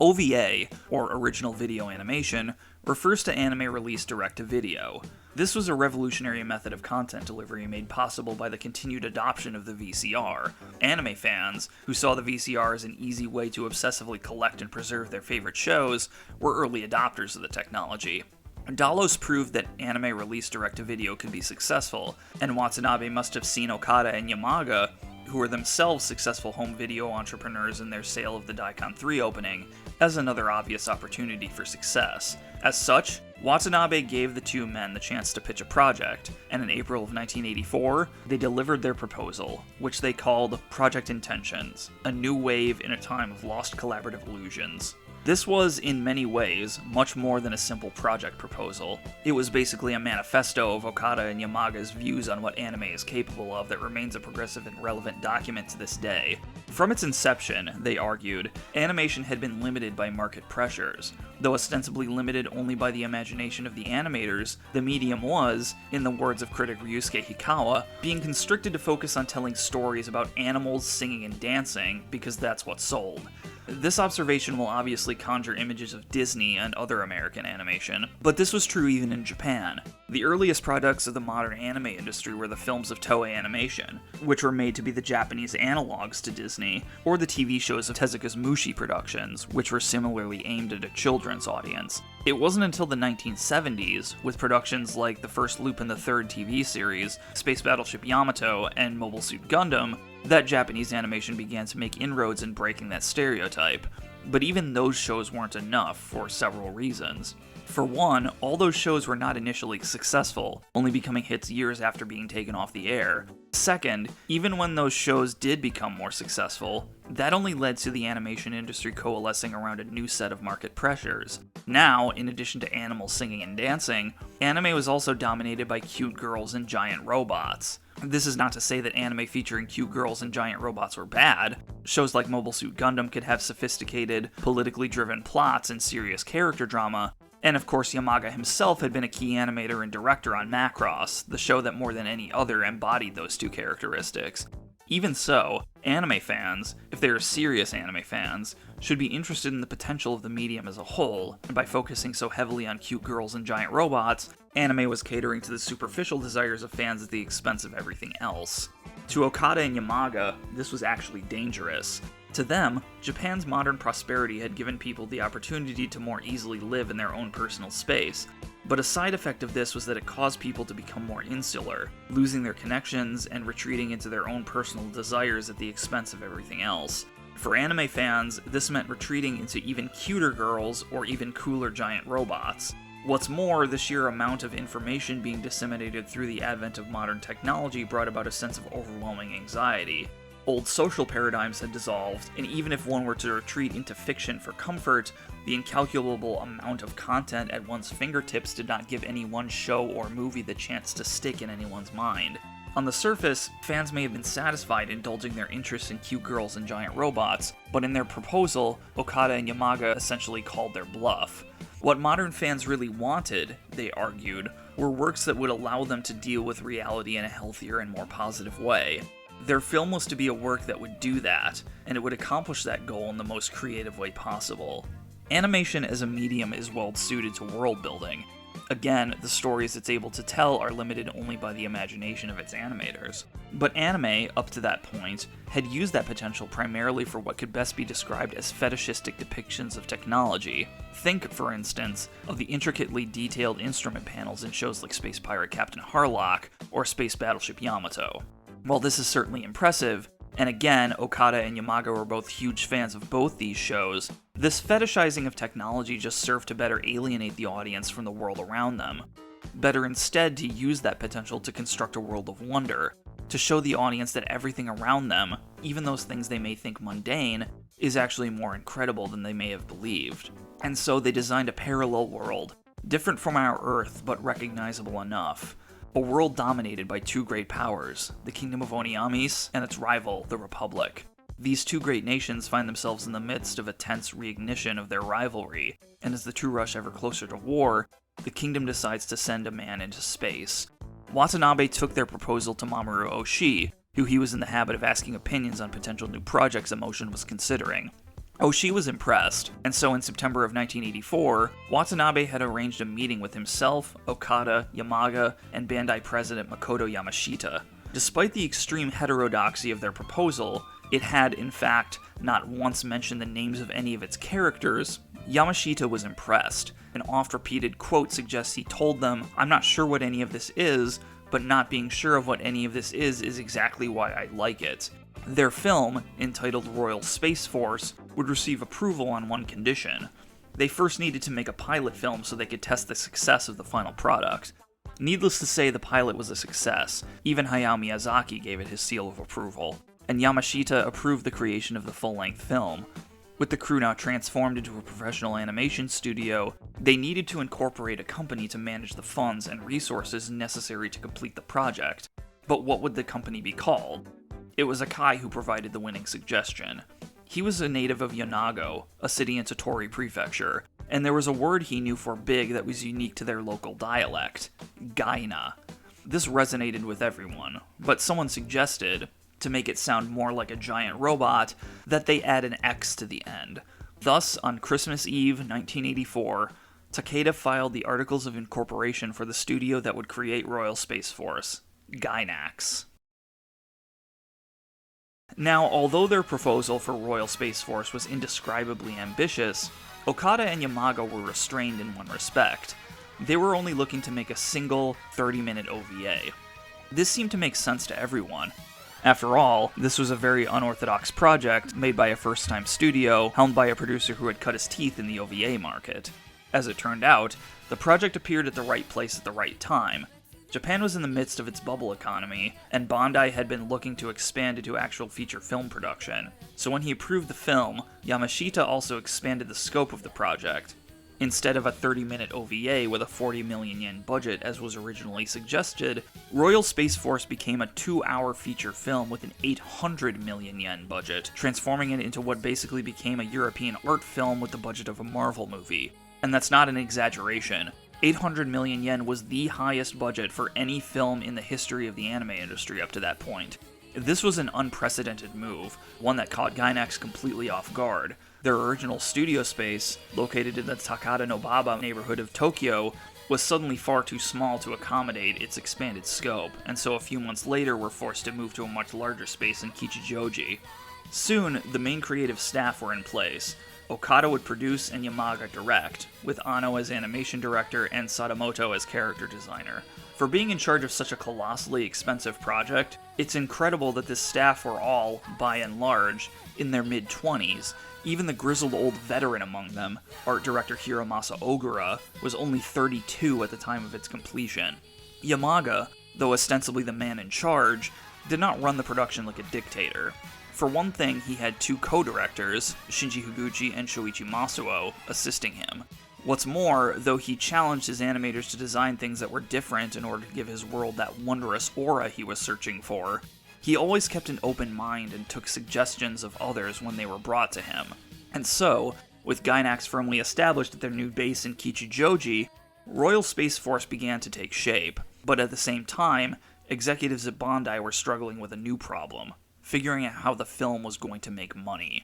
OVA, or Original Video Animation, refers to anime released direct-to-video. This was a revolutionary method of content delivery made possible by the continued adoption of the VCR. Anime fans, who saw the VCR as an easy way to obsessively collect and preserve their favorite shows, were early adopters of the technology. Dalos proved that anime released direct-to-video could be successful, and Watanabe must have seen Okada and Yamaga, who were themselves successful home video entrepreneurs in their sale of the Daicon 3 opening, as another obvious opportunity for success. As such, Watanabe gave the two men the chance to pitch a project, and in April of 1984, they delivered their proposal, which they called Project Intentions, a new wave in a time of lost collaborative illusions. This was, in many ways, much more than a simple project proposal. It was basically a manifesto of Okada and Yamaga's views on what anime is capable of that remains a progressive and relevant document to this day. From its inception, they argued, animation had been limited by market pressures. Though ostensibly limited only by the imagination of the animators, the medium was, in the words of critic Ryusuke Hikawa, being constricted to focus on telling stories about animals singing and dancing because that's what sold. This observation will obviously conjure images of Disney and other American animation, but this was true even in Japan. The earliest products of the modern anime industry were the films of Toei Animation, which were made to be the Japanese analogs to Disney, or the TV shows of Tezuka's Mushi Productions, which were similarly aimed at a children's audience. It wasn't until the 1970s, with productions like the first Lupin the Third TV series, Space Battleship Yamato, and Mobile Suit Gundam, that Japanese animation began to make inroads in breaking that stereotype. But even those shows weren't enough for several reasons. For one, all those shows were not initially successful, only becoming hits years after being taken off the air. Second, even when those shows did become more successful, that only led to the animation industry coalescing around a new set of market pressures. Now, in addition to animals singing and dancing, anime was also dominated by cute girls and giant robots. This is not to say that anime featuring cute girls and giant robots were bad. Shows like Mobile Suit Gundam could have sophisticated, politically driven plots and serious character drama, and of course Yamaga himself had been a key animator and director on Macross, the show that more than any other embodied those two characteristics. Even so, anime fans, if they are serious anime fans, should be interested in the potential of the medium as a whole, and by focusing so heavily on cute girls and giant robots, anime was catering to the superficial desires of fans at the expense of everything else. To Okada and Yamaga, this was actually dangerous. To them, Japan's modern prosperity had given people the opportunity to more easily live in their own personal space, but a side effect of this was that it caused people to become more insular, losing their connections and retreating into their own personal desires at the expense of everything else. For anime fans, this meant retreating into even cuter girls or even cooler giant robots. What's more, the sheer amount of information being disseminated through the advent of modern technology brought about a sense of overwhelming anxiety. Old social paradigms had dissolved, and even if one were to retreat into fiction for comfort, the incalculable amount of content at one's fingertips did not give any one show or movie the chance to stick in anyone's mind. On the surface, fans may have been satisfied indulging their interest in cute girls and giant robots, but in their proposal, Okada and Yamaga essentially called their bluff. What modern fans really wanted, they argued, were works that would allow them to deal with reality in a healthier and more positive way. Their film was to be a work that would do that, and it would accomplish that goal in the most creative way possible. Animation as a medium is well suited to world building. Again, the stories it's able to tell are limited only by the imagination of its animators. But anime, up to that point, had used that potential primarily for what could best be described as fetishistic depictions of technology. Think, for instance, of the intricately detailed instrument panels in shows like Space Pirate Captain Harlock or Space Battleship Yamato. While this is certainly impressive, and again, Okada and Yamaga were both huge fans of both these shows, this fetishizing of technology just served to better alienate the audience from the world around them. Better instead to use that potential to construct a world of wonder, to show the audience that everything around them, even those things they may think mundane, is actually more incredible than they may have believed. And so they designed a parallel world, different from our Earth but recognizable enough. A world dominated by two great powers, the Kingdom of Honneamise and its rival, the Republic. These two great nations find themselves in the midst of a tense reignition of their rivalry, and as the two rush ever closer to war, the kingdom decides to send a man into space. Watanabe took their proposal to Mamoru Oshii, who he was in the habit of asking opinions on potential new projects Emotion was considering. Oshii was impressed, and so in September of 1984, Watanabe had arranged a meeting with himself, Okada, Yamaga, and Bandai president Makoto Yamashita. Despite the extreme heterodoxy of their proposal, it had, in fact, not once mentioned the names of any of its characters. Yamashita was impressed. An oft-repeated quote suggests he told them, "I'm not sure what any of this is, but not being sure of what any of this is exactly why I like it." Their film, entitled Royal Space Force, would receive approval on one condition. They first needed to make a pilot film so they could test the success of the final product. Needless to say, the pilot was a success. Even Hayao Miyazaki gave it his seal of approval, and Yamashita approved the creation of the full-length film. With the crew now transformed into a professional animation studio, they needed to incorporate a company to manage the funds and resources necessary to complete the project. But what would the company be called? It was Akai who provided the winning suggestion. He was a native of Yonago, a city in Tottori Prefecture, and there was a word he knew for big that was unique to their local dialect: Gaina. This resonated with everyone, but someone suggested, to make it sound more like a giant robot, that they add an X to the end. Thus, on Christmas Eve 1984, Takeda filed the Articles of Incorporation for the studio that would create Royal Space Force, Gainax. Now, although their proposal for Royal Space Force was indescribably ambitious, Okada and Yamaga were restrained in one respect. They were only looking to make a single 30-minute OVA. This seemed to make sense to everyone. After all, this was a very unorthodox project made by a first-time studio, helmed by a producer who had cut his teeth in the OVA market. As it turned out, the project appeared at the right place at the right time. Japan was in the midst of its bubble economy, and Bandai had been looking to expand into actual feature film production. So when he approved the film, Yamashita also expanded the scope of the project. Instead of a 30-minute OVA with a 40 million yen budget as was originally suggested, Royal Space Force became a 2-hour feature film with an 800 million yen budget, transforming it into what basically became a European art film with the budget of a Marvel movie. And that's not an exaggeration. 800 million yen was the highest budget for any film in the history of the anime industry up to that point. This was an unprecedented move, one that caught Gainax completely off guard. Their original studio space, located in the Takada-no-Baba neighborhood of Tokyo, was suddenly far too small to accommodate its expanded scope, and so a few months later were forced to move to a much larger space in Kichijoji. Soon, the main creative staff were in place. Okada would produce and Yamaga direct, with Anno as animation director and Sadamoto as character designer. For being in charge of such a colossally expensive project, it's incredible that this staff were all, by and large, in their mid-20s. Even the grizzled old veteran among them, art director Hiromasa Ogura, was only 32 at the time of its completion. Yamaga, though ostensibly the man in charge, did not run the production like a dictator. For one thing, he had 2 co-directors, Shinji Higuchi and Shoichi Masuo, assisting him. What's more, though he challenged his animators to design things that were different in order to give his world that wondrous aura he was searching for, he always kept an open mind and took suggestions of others when they were brought to him. And so, with Gainax firmly established at their new base in Kichijoji, Royal Space Force began to take shape. But at the same time, executives at Bandai were struggling with a new problem: figuring out how the film was going to make money.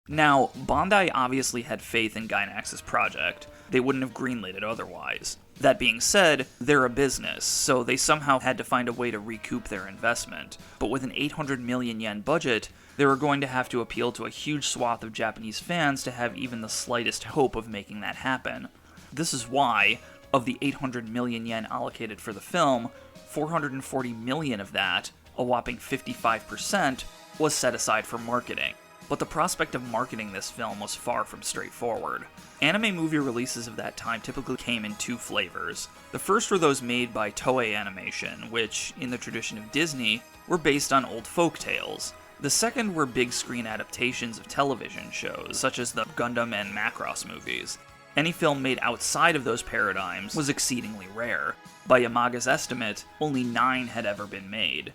Now, Bandai obviously had faith in Gainax's project. They wouldn't have greenlit it otherwise. That being said, they're a business, so they somehow had to find a way to recoup their investment. But with an 800 million yen budget, they were going to have to appeal to a huge swath of Japanese fans to have even the slightest hope of making that happen. This is why, of the 800 million yen allocated for the film, 440 million of that, a whopping 55%, was set aside for marketing. But the prospect of marketing this film was far from straightforward. Anime movie releases of that time typically came in 2 flavors. The first were those made by Toei Animation, which, in the tradition of Disney, were based on old folk tales. The second were big screen adaptations of television shows, such as the Gundam and Macross movies. Any film made outside of those paradigms was exceedingly rare. By Yamaga's estimate, only 9 had ever been made.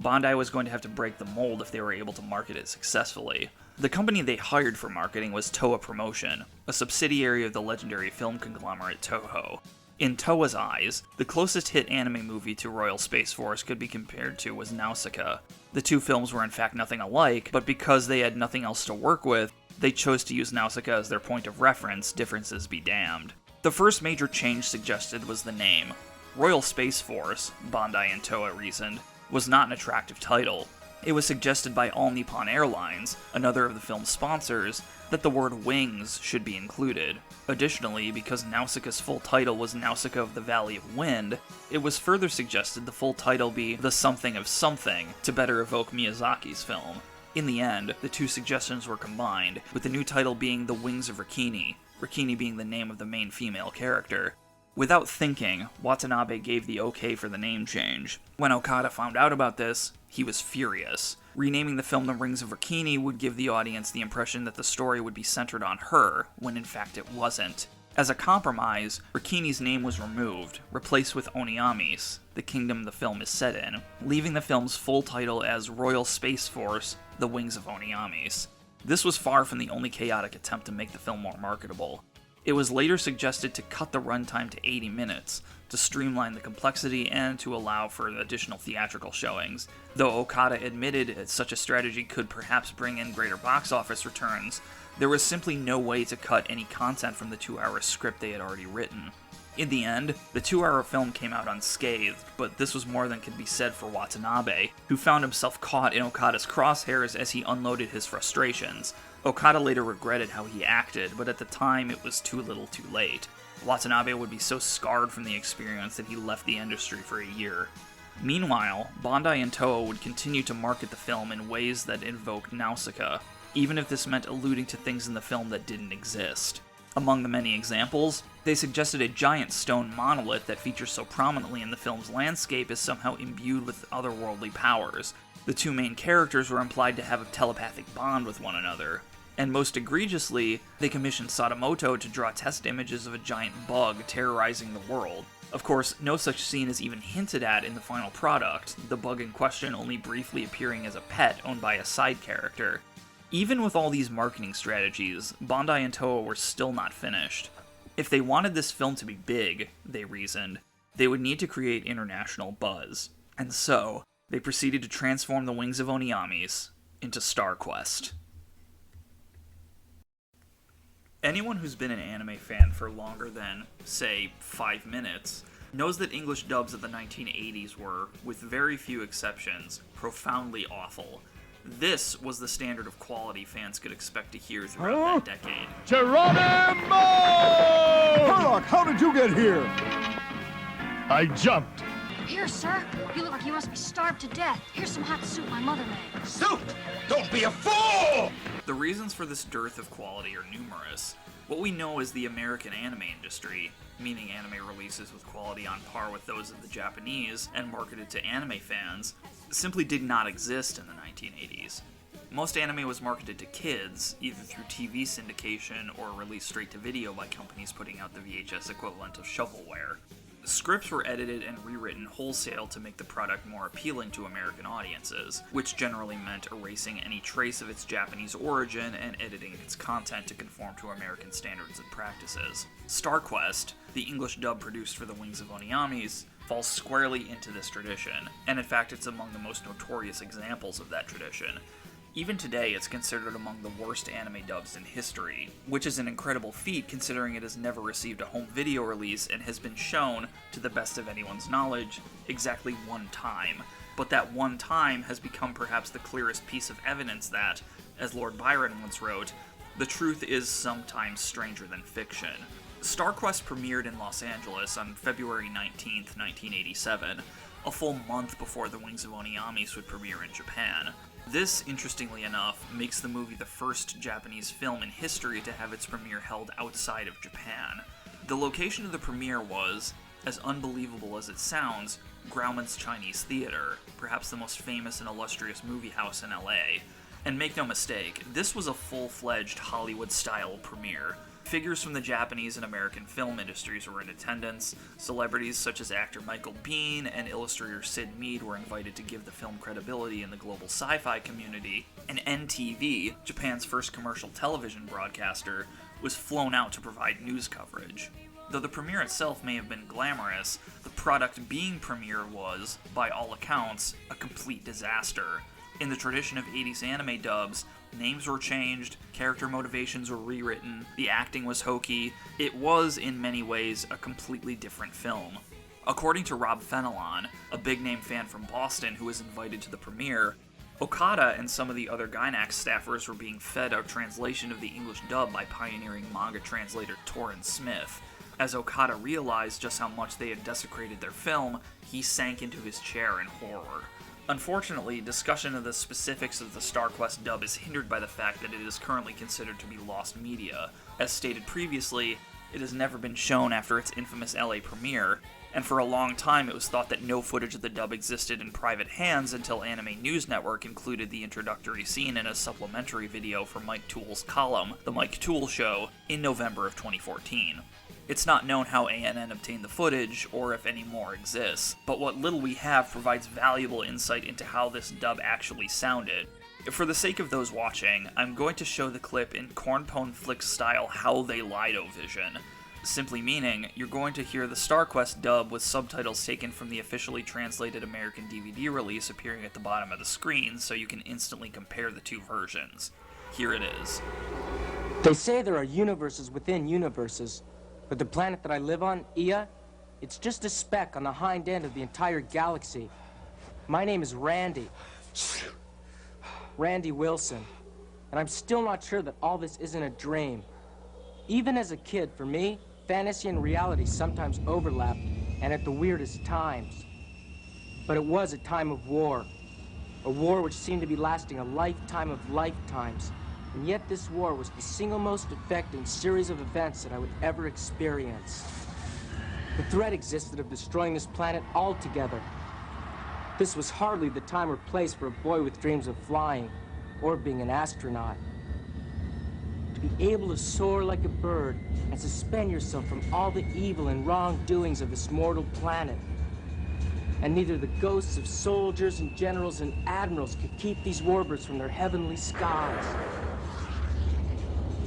Bandai was going to have to break the mold if they were able to market it successfully. The company they hired for marketing was Toei Promotion, a subsidiary of the legendary film conglomerate Toho. In Toei's eyes, the closest hit anime movie to Royal Space Force could be compared to was Nausicaa. The 2 films were in fact nothing alike, but because they had nothing else to work with, they chose to use Nausicaa as their point of reference, differences be damned. The first major change suggested was the name. Royal Space Force, Bandai and Toei reasoned, was not an attractive title. It was suggested by All Nippon Airlines, another of the film's sponsors, that the word Wings should be included. Additionally, because Nausicaa's full title was Nausicaa of the Valley of Wind, it was further suggested the full title be The Something of Something, to better evoke Miyazaki's film. In the end, the two suggestions were combined, with the new title being The Wings of Riqinni, Riqinni being the name of the main female character. Without thinking, Watanabe gave the okay for the name change. When Okada found out about this, he was furious. Renaming the film The Rings of Riqinni would give the audience the impression that the story would be centered on her, when in fact it wasn't. As a compromise, Riqinni's name was removed, replaced with Honneamise, the kingdom the film is set in, leaving the film's full title as Royal Space Force: The Wings of Honneamise. This was far from the only chaotic attempt to make the film more marketable. It was later suggested to cut the runtime to 80 minutes, to streamline the complexity and to allow for additional theatrical showings. Though Okada admitted such a strategy could perhaps bring in greater box office returns, there was simply no way to cut any content from the 2-hour script they had already written. In the end, the 2-hour film came out unscathed, but this was more than could be said for Watanabe, who found himself caught in Okada's crosshairs as he unloaded his frustrations. Okada later regretted how he acted, but at the time it was too little too late. Watanabe would be so scarred from the experience that he left the industry for a year. Meanwhile, Bandai and Toho would continue to market the film in ways that invoked Nausicaa, even if this meant alluding to things in the film that didn't exist. Among the many examples, they suggested a giant stone monolith that features so prominently in the film's landscape is somehow imbued with otherworldly powers. The two main characters were implied to have a telepathic bond with one another. And most egregiously, they commissioned Sadamoto to draw test images of a giant bug terrorizing the world. Of course, no such scene is even hinted at in the final product, the bug in question only briefly appearing as a pet owned by a side character. Even with all these marketing strategies, Bandai and Toho were still not finished. If they wanted this film to be big, they reasoned, they would need to create international buzz. And so, they proceeded to transform the Wings of Honneamise into Star Quest. Anyone who's been an anime fan for longer than, say, 5 minutes, knows that English dubs of the 1980s were, with very few exceptions, profoundly awful. This was the standard of quality fans could expect to hear throughout that decade. Geronimo! Sherlock, how did you get here? I jumped. Here, sir. You look like you must be starved to death. Here's some hot soup my mother made. Soup! Don't be a fool! The reasons for this dearth of quality are numerous. What we know as the American anime industry, meaning anime releases with quality on par with those of the Japanese and marketed to anime fans, simply did not exist in the 1980s. Most anime was marketed to kids, either through TV syndication or released straight to video by companies putting out the VHS equivalent of shovelware. Scripts were edited and rewritten wholesale to make the product more appealing to American audiences, which generally meant erasing any trace of its Japanese origin and editing its content to conform to American standards and practices. Star Quest, the English dub produced for the Wings of Honneamise, falls squarely into this tradition, and in fact it's among the most notorious examples of that tradition. Even today, it's considered among the worst anime dubs in history, which is an incredible feat considering it has never received a home video release and has been shown, to the best of anyone's knowledge, exactly one time. But that one time has become perhaps the clearest piece of evidence that, as Lord Byron once wrote, the truth is sometimes stranger than fiction. Star Quest premiered in Los Angeles on February 19th, 1987, a full month before The Wings of Honneamise would premiere in Japan. This, interestingly enough, makes the movie the first Japanese film in history to have its premiere held outside of Japan. The location of the premiere was, as unbelievable as it sounds, Grauman's Chinese Theater, perhaps the most famous and illustrious movie house in LA. And make no mistake, this was a full-fledged Hollywood-style premiere. Figures from the Japanese and American film industries were in attendance, celebrities such as actor Michael Biehn and illustrator Sid Mead were invited to give the film credibility in the global sci-fi community, and NTV, Japan's first commercial television broadcaster, was flown out to provide news coverage. Though the premiere itself may have been glamorous, the product being premiered was, by all accounts, a complete disaster. In the tradition of 80s anime dubs, names were changed, character motivations were rewritten, the acting was hokey. It was, in many ways, a completely different film. According to Rob Fenelon, a big-name fan from Boston who was invited to the premiere, Okada and some of the other Gainax staffers were being fed a translation of the English dub by pioneering manga translator Torrin Smith. As Okada realized just how much they had desecrated their film, he sank into his chair in horror. Unfortunately, discussion of the specifics of the StarQuest dub is hindered by the fact that it is currently considered to be lost media. As stated previously, it has never been shown after its infamous LA premiere, and for a long time it was thought that no footage of the dub existed in private hands until Anime News Network included the introductory scene in a supplementary video for Mike Toole's column, The Mike Toole Show, in November of 2014. It's not known how ANN obtained the footage, or if any more exists, but what little we have provides valuable insight into how this dub actually sounded. For the sake of those watching, I'm going to show the clip in Cornpone Flick's style How They Lido vision. Simply meaning, you're going to hear the StarQuest dub with subtitles taken from the officially translated American DVD release appearing at the bottom of the screen so you can instantly compare the two versions. Here it is. They say there are universes within universes, but the planet that I live on, Ia, it's just a speck on the hind end of the entire galaxy. My name is Randy. Randy Wilson. And I'm still not sure that all this isn't a dream. Even as a kid, for me, fantasy and reality sometimes overlap, and at the weirdest times. But it was a time of war. A war which seemed to be lasting a lifetime of lifetimes. And yet this war was the single most affecting series of events that I would ever experience. The threat existed of destroying this planet altogether. This was hardly the time or place for a boy with dreams of flying, or being an astronaut. To be able to soar like a bird and suspend yourself from all the evil and wrongdoings of this mortal planet. And neither the ghosts of soldiers and generals and admirals could keep these warbirds from their heavenly skies.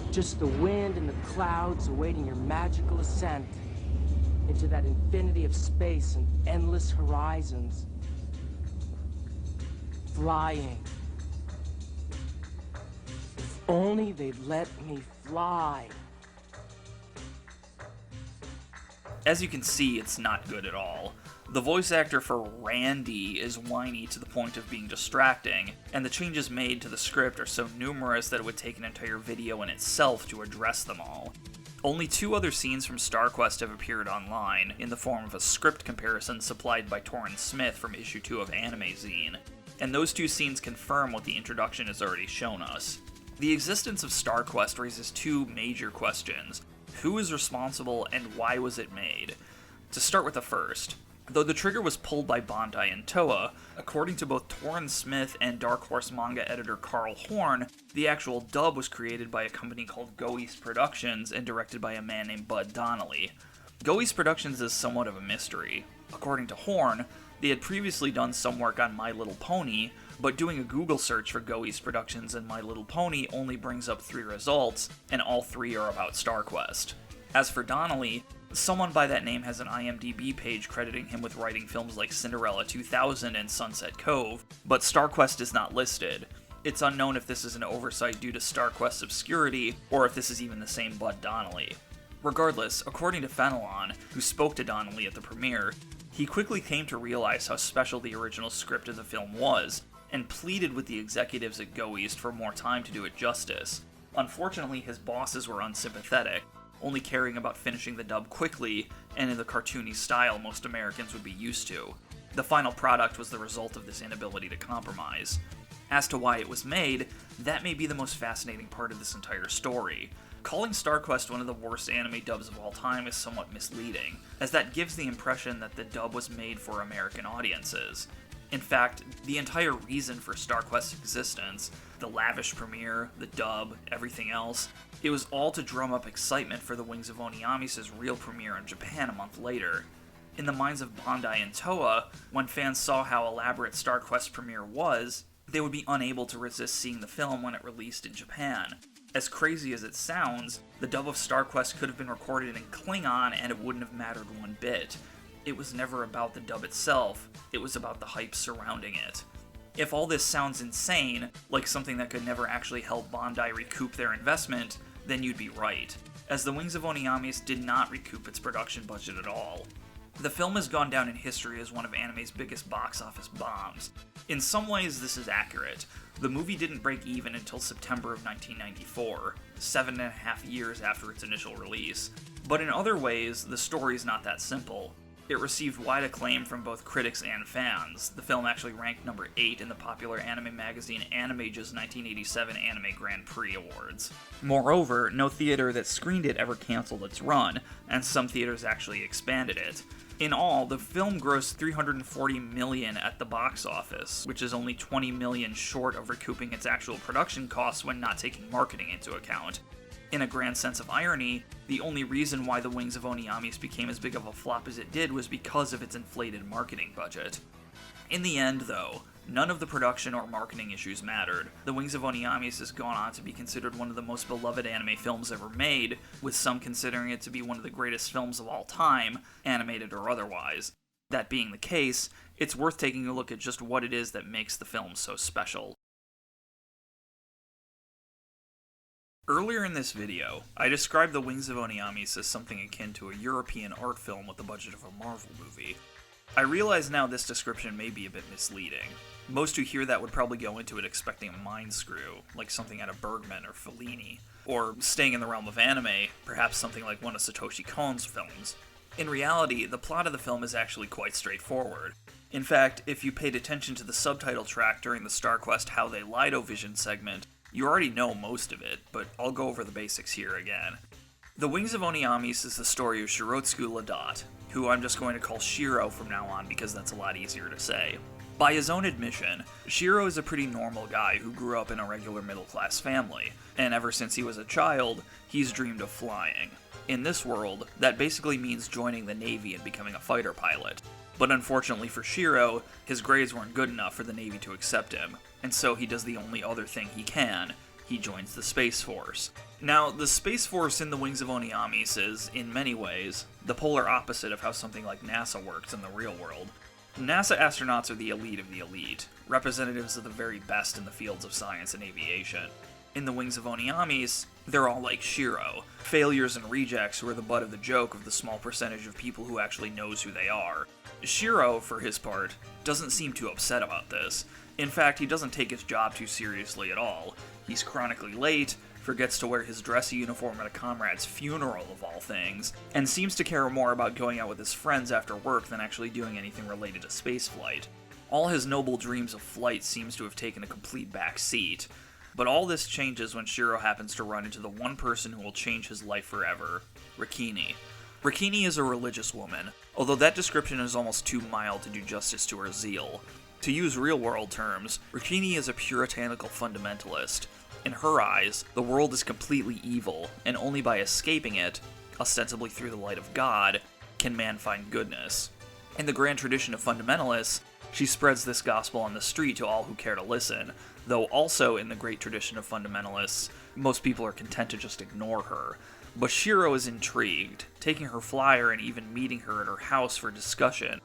Just the wind and the clouds awaiting your magical ascent into that infinity of space and endless horizons. Flying. If only they'd let me fly. As you can see, it's not good at all. The voice actor for Randy is whiny to the point of being distracting, and the changes made to the script are so numerous that it would take an entire video in itself to address them all. Only 2 other scenes from StarQuest have appeared online, in the form of a script comparison supplied by Torrin Smith from issue 2 of Animezine, and those 2 scenes confirm what the introduction has already shown us. The existence of StarQuest raises 2 major questions. Who is responsible, and why was it made? To start with the first, though the trigger was pulled by Bandai and Toa, according to both Torrin Smith and Dark Horse manga editor Carl Horn, the actual dub was created by a company called Go East Productions and directed by a man named Bud Donnelly. Go East Productions is somewhat of a mystery. According to Horn, they had previously done some work on My Little Pony, but doing a Google search for Go East Productions and My Little Pony only brings up 3 results, and all 3 are about StarQuest. As for Donnelly, someone by that name has an IMDb page crediting him with writing films like Cinderella 2000 and Sunset Cove, but StarQuest is not listed. It's unknown if this is an oversight due to StarQuest's obscurity, or if this is even the same Bud Donnelly. Regardless, according to Fenelon, who spoke to Donnelly at the premiere, he quickly came to realize how special the original script of the film was, and pleaded with the executives at Go East for more time to do it justice. Unfortunately, his bosses were unsympathetic, only caring about finishing the dub quickly and in the cartoony style most Americans would be used to. The final product was the result of this inability to compromise. As to why it was made, that may be the most fascinating part of this entire story. Calling StarQuest one of the worst anime dubs of all time is somewhat misleading, as that gives the impression that the dub was made for American audiences. In fact, the entire reason for StarQuest's existence, the lavish premiere, the dub, everything else, it was all to drum up excitement for the Wings of Honneamise's real premiere in Japan a month later. In the minds of Bandai and Toa, when fans saw how elaborate StarQuest's premiere was, they would be unable to resist seeing the film when it released in Japan. As crazy as it sounds, the dub of StarQuest could have been recorded in Klingon and it wouldn't have mattered one bit. It was never about the dub itself, it was about the hype surrounding it. If all this sounds insane, like something that could never actually help Bandai recoup their investment, then you'd be right, as the Wings of Honneamise did not recoup its production budget at all. The film has gone down in history as one of anime's biggest box office bombs. In some ways, this is accurate. The movie didn't break even until September of 1994, 7.5 years after its initial release. But in other ways, the story's not that simple. It received wide acclaim from both critics and fans. The film actually ranked number 8 in the popular anime magazine Animage's 1987 Anime Grand Prix Awards. Moreover, no theater that screened it ever canceled its run, and some theaters actually expanded it. In all, the film grossed $340 million at the box office, which is only $20 million short of recouping its actual production costs when not taking marketing into account. In a grand sense of irony, the only reason why The Wings of Honneamise became as big of a flop as it did was because of its inflated marketing budget. In the end, though, none of the production or marketing issues mattered. The Wings of Honneamise has gone on to be considered one of the most beloved anime films ever made, with some considering it to be one of the greatest films of all time, animated or otherwise. That being the case, it's worth taking a look at just what it is that makes the film so special. Earlier in this video, I described The Wings of Honneamise as something akin to a European art film with the budget of a Marvel movie. I realize now this description may be a bit misleading. Most who hear that would probably go into it expecting a mind screw, like something out of Bergman or Fellini, or staying in the realm of anime, perhaps something like one of Satoshi Kon's films. In reality, the plot of the film is actually quite straightforward. In fact, if you paid attention to the subtitle track during the StarQuest How They Lido-Vision segment, you already know most of it, but I'll go over the basics here again. The Wings of Honneamise is the story of Shirotsugu Ladot, who I'm just going to call Shiro from now on because that's a lot easier to say. By his own admission, Shiro is a pretty normal guy who grew up in a regular middle-class family, and ever since he was a child, he's dreamed of flying. In this world, that basically means joining the Navy and becoming a fighter pilot. But unfortunately for Shiro, his grades weren't good enough for the Navy to accept him, and so he does the only other thing he can: he joins the Space Force. Now, the Space Force in The Wings of Honneamise is, in many ways, the polar opposite of how something like NASA works in the real world. NASA astronauts are the elite of the elite, representatives of the very best in the fields of science and aviation. In The Wings of Honneamise, they're all like Shiro, failures and rejects who are the butt of the joke of the small percentage of people who actually knows who they are. Shiro, for his part, doesn't seem too upset about this. In fact, he doesn't take his job too seriously at all. He's chronically late, forgets to wear his dressy uniform at a comrade's funeral of all things, and seems to care more about going out with his friends after work than actually doing anything related to spaceflight. All his noble dreams of flight seems to have taken a complete back seat. But all this changes when Shiro happens to run into the one person who will change his life forever: Riqinni. Riqinni is a religious woman, although that description is almost too mild to do justice to her zeal. To use real-world terms, Riqinni is a puritanical fundamentalist. In her eyes, the world is completely evil, and only by escaping it, ostensibly through the light of God, can man find goodness. In the grand tradition of fundamentalists, she spreads this gospel on the street to all who care to listen, though also in the great tradition of fundamentalists, most people are content to just ignore her. But Shiro is intrigued, taking her flyer and even meeting her at her house for discussion.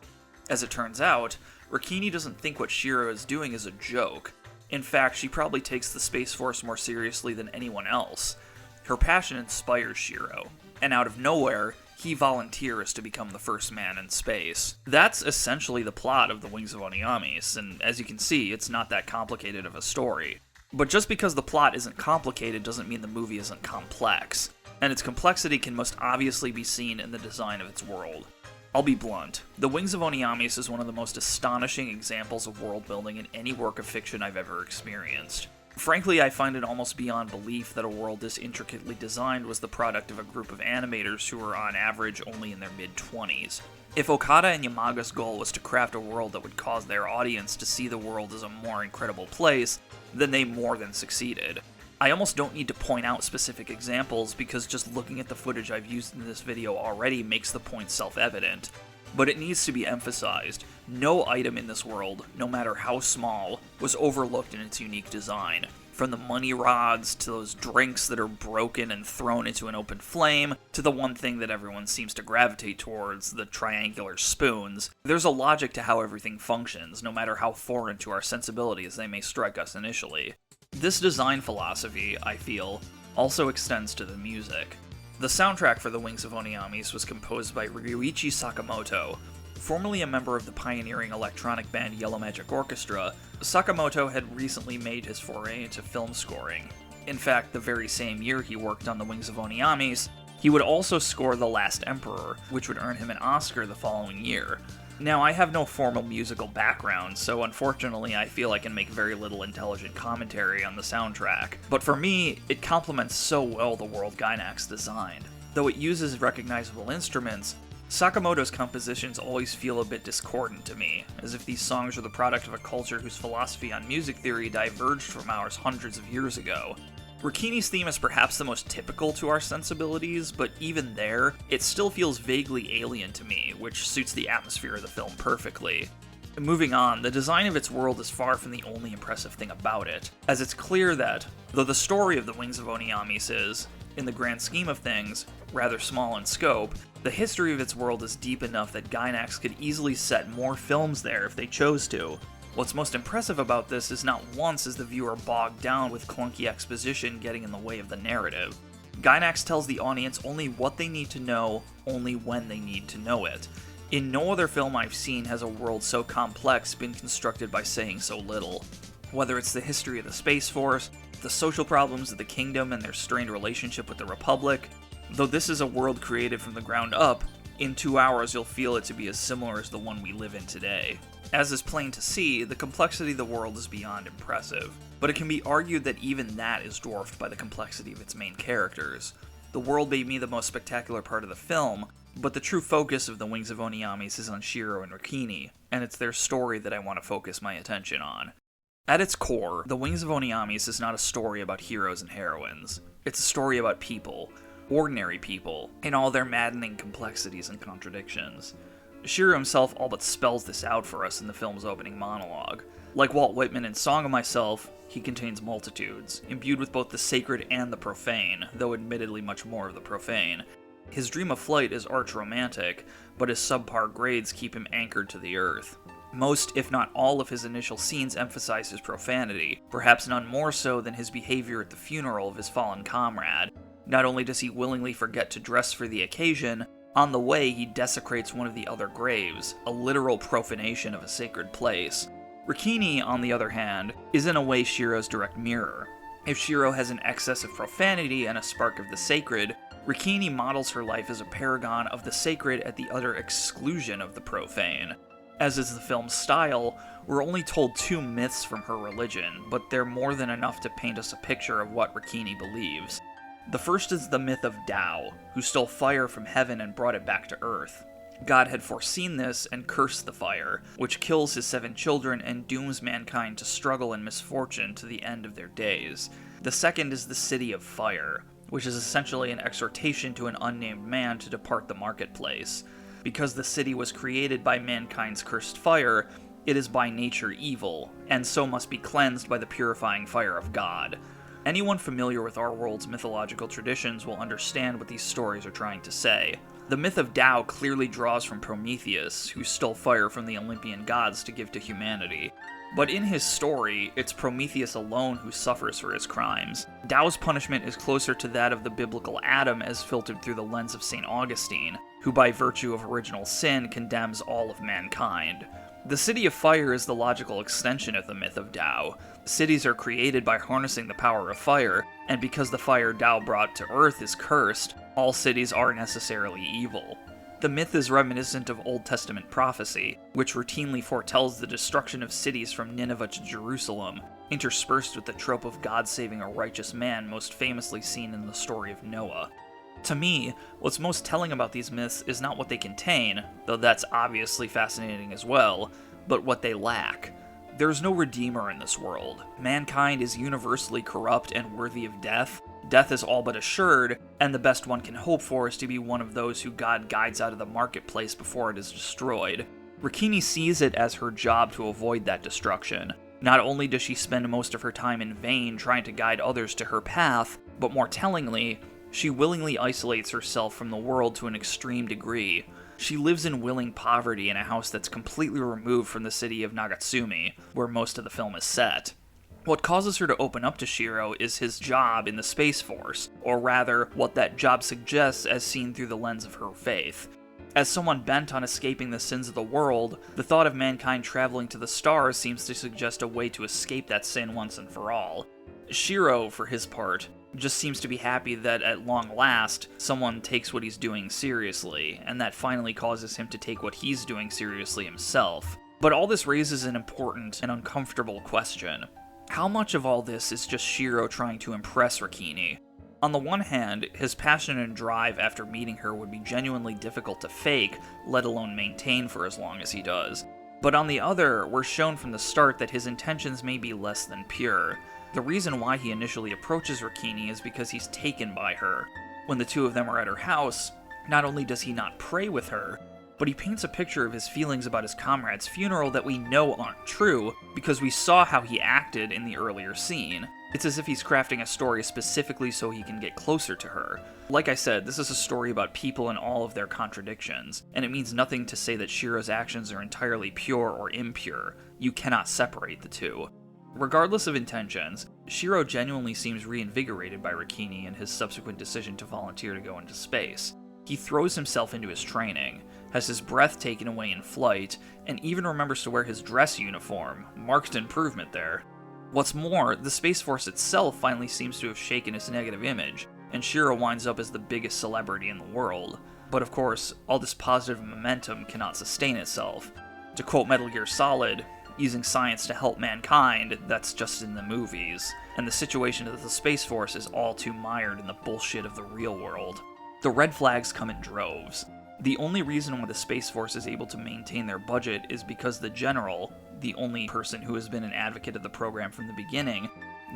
As it turns out, Riqinni doesn't think what Shiro is doing is a joke. In fact, she probably takes the Space Force more seriously than anyone else. Her passion inspires Shiro, and out of nowhere, he volunteers to become the first man in space. That's essentially the plot of The Wings of Honneamise, and as you can see, it's not that complicated of a story. But just because the plot isn't complicated doesn't mean the movie isn't complex, and its complexity can most obviously be seen in the design of its world. I'll be blunt, The Wings of Honneamise is one of the most astonishing examples of world building in any work of fiction I've ever experienced. Frankly, I find it almost beyond belief that a world this intricately designed was the product of a group of animators who were on average only in their mid-20s. If Okada and Yamaga's goal was to craft a world that would cause their audience to see the world as a more incredible place, then they more than succeeded. I almost don't need to point out specific examples because just looking at the footage I've used in this video already makes the point self-evident. But it needs to be emphasized, no item in this world, no matter how small, was overlooked in its unique design. From the money rods, to those drinks that are broken and thrown into an open flame, to the one thing that everyone seems to gravitate towards, the triangular spoons, there's a logic to how everything functions, no matter how foreign to our sensibilities they may strike us initially. This design philosophy, I feel, also extends to the music. The soundtrack for The Wings of Honneamise was composed by Ryuichi Sakamoto. Formerly a member of the pioneering electronic band Yellow Magic Orchestra, Sakamoto had recently made his foray into film scoring. In fact, the very same year he worked on The Wings of Honneamise, He would also score The Last Emperor, which would earn him an Oscar the following year. Now, I have no formal musical background, so unfortunately I feel I can make very little intelligent commentary on the soundtrack, but for me, it complements so well the world Gainax designed. Though it uses recognizable instruments, Sakamoto's compositions always feel a bit discordant to me, as if these songs are the product of a culture whose philosophy on music theory diverged from ours hundreds of years ago. Riqinni's theme is perhaps the most typical to our sensibilities, but even there, it still feels vaguely alien to me, which suits the atmosphere of the film perfectly. Moving on, the design of its world is far from the only impressive thing about it, as it's clear that, though the story of the Wings of Honneamise is, in the grand scheme of things, rather small in scope, the history of its world is deep enough that Gainax could easily set more films there if they chose to. What's most impressive about this is not once is the viewer bogged down with clunky exposition getting in the way of the narrative. Gainax tells the audience only what they need to know, only when they need to know it. In no other film I've seen has a world so complex been constructed by saying so little. Whether it's the history of the Space Force, the social problems of the Kingdom and their strained relationship with the Republic, though this is a world created from the ground up, in 2 hours you'll feel it to be as similar as the one we live in today. As is plain to see, the complexity of the world is beyond impressive, but it can be argued that even that is dwarfed by the complexity of its main characters. The world may be the most spectacular part of the film, but the true focus of the Wings of Honneamise is on Shiro and Riqinni, and it's their story that I want to focus my attention on. At its core, the Wings of Honneamise is not a story about heroes and heroines. It's a story about people, ordinary people, in all their maddening complexities and contradictions. Shiro himself all but spells this out for us in the film's opening monologue. Like Walt Whitman in Song of Myself, he contains multitudes, imbued with both the sacred and the profane, though admittedly much more of the profane. His dream of flight is arch-romantic, but his subpar grades keep him anchored to the earth. Most, if not all, of his initial scenes emphasize his profanity, perhaps none more so than his behavior at the funeral of his fallen comrade. Not only does he willingly forget to dress for the occasion, on the way he desecrates one of the other graves, a literal profanation of a sacred place. Riqinni, on the other hand, is in a way Shiro's direct mirror. If Shiro has an excess of profanity and a spark of the sacred, Riqinni models her life as a paragon of the sacred at the utter exclusion of the profane. As is the film's style, we're only told 2 myths from her religion, but they're more than enough to paint us a picture of what Riqinni believes. The first is the myth of Tao, who stole fire from heaven and brought it back to Earth. God had foreseen this and cursed the fire, which kills his 7 children and dooms mankind to struggle and misfortune to the end of their days. The second is the City of Fire, which is essentially an exhortation to an unnamed man to depart the marketplace. Because the city was created by mankind's cursed fire, it is by nature evil, and so must be cleansed by the purifying fire of God. Anyone familiar with our world's mythological traditions will understand what these stories are trying to say. The myth of Tao clearly draws from Prometheus, who stole fire from the Olympian gods to give to humanity. But in his story, it's Prometheus alone who suffers for his crimes. Tao's punishment is closer to that of the biblical Adam as filtered through the lens of St. Augustine, who by virtue of original sin condemns all of mankind. The City of Fire is the logical extension of the myth of Tao. Cities are created by harnessing the power of fire, and because the fire Tao brought to Earth is cursed, all cities are necessarily evil. The myth is reminiscent of Old Testament prophecy, which routinely foretells the destruction of cities from Nineveh to Jerusalem, interspersed with the trope of God saving a righteous man most famously seen in the story of Noah. To me, what's most telling about these myths is not what they contain, though that's obviously fascinating as well, but what they lack. There's no redeemer in this world. Mankind is universally corrupt and worthy of death. Death is all but assured, and the best one can hope for is to be one of those who God guides out of the marketplace before it is destroyed. Riqinni sees it as her job to avoid that destruction. Not only does she spend most of her time in vain trying to guide others to her path, but more tellingly, she willingly isolates herself from the world to an extreme degree. She lives in willing poverty in a house that's completely removed from the city of Nagatsumi, where most of the film is set. What causes her to open up to Shiro is his job in the Space Force, or rather, what that job suggests as seen through the lens of her faith. As someone bent on escaping the sins of the world, the thought of mankind traveling to the stars seems to suggest a way to escape that sin once and for all. Shiro, for his part, just seems to be happy that at long last, someone takes what he's doing seriously, and that finally causes him to take what he's doing seriously himself. But all this raises an important and uncomfortable question. How much of all this is just Shiro trying to impress Riqinni? On the one hand, his passion and drive after meeting her would be genuinely difficult to fake, let alone maintain for as long as he does. But on the other, we're shown from the start that his intentions may be less than pure. The reason why he initially approaches Riqinni is because he's taken by her. When the two of them are at her house, not only does he not pray with her, but he paints a picture of his feelings about his comrade's funeral that we know aren't true, because we saw how he acted in the earlier scene. It's as if he's crafting a story specifically so he can get closer to her. Like I said, this is a story about people and all of their contradictions, and it means nothing to say that Shiro's actions are entirely pure or impure. You cannot separate the two. Regardless of intentions, Shiro genuinely seems reinvigorated by Riqinni and his subsequent decision to volunteer to go into space. He throws himself into his training, has his breath taken away in flight, and even remembers to wear his dress uniform. Marked improvement there. What's more, the Space Force itself finally seems to have shaken its negative image, and Shiro winds up as the biggest celebrity in the world. But of course, all this positive momentum cannot sustain itself. To quote Metal Gear Solid, using science to help mankind, that's just in the movies, and the situation of the Space Force is all too mired in the bullshit of the real world. The red flags come in droves. The only reason why the Space Force is able to maintain their budget is because the General, the only person who has been an advocate of the program from the beginning,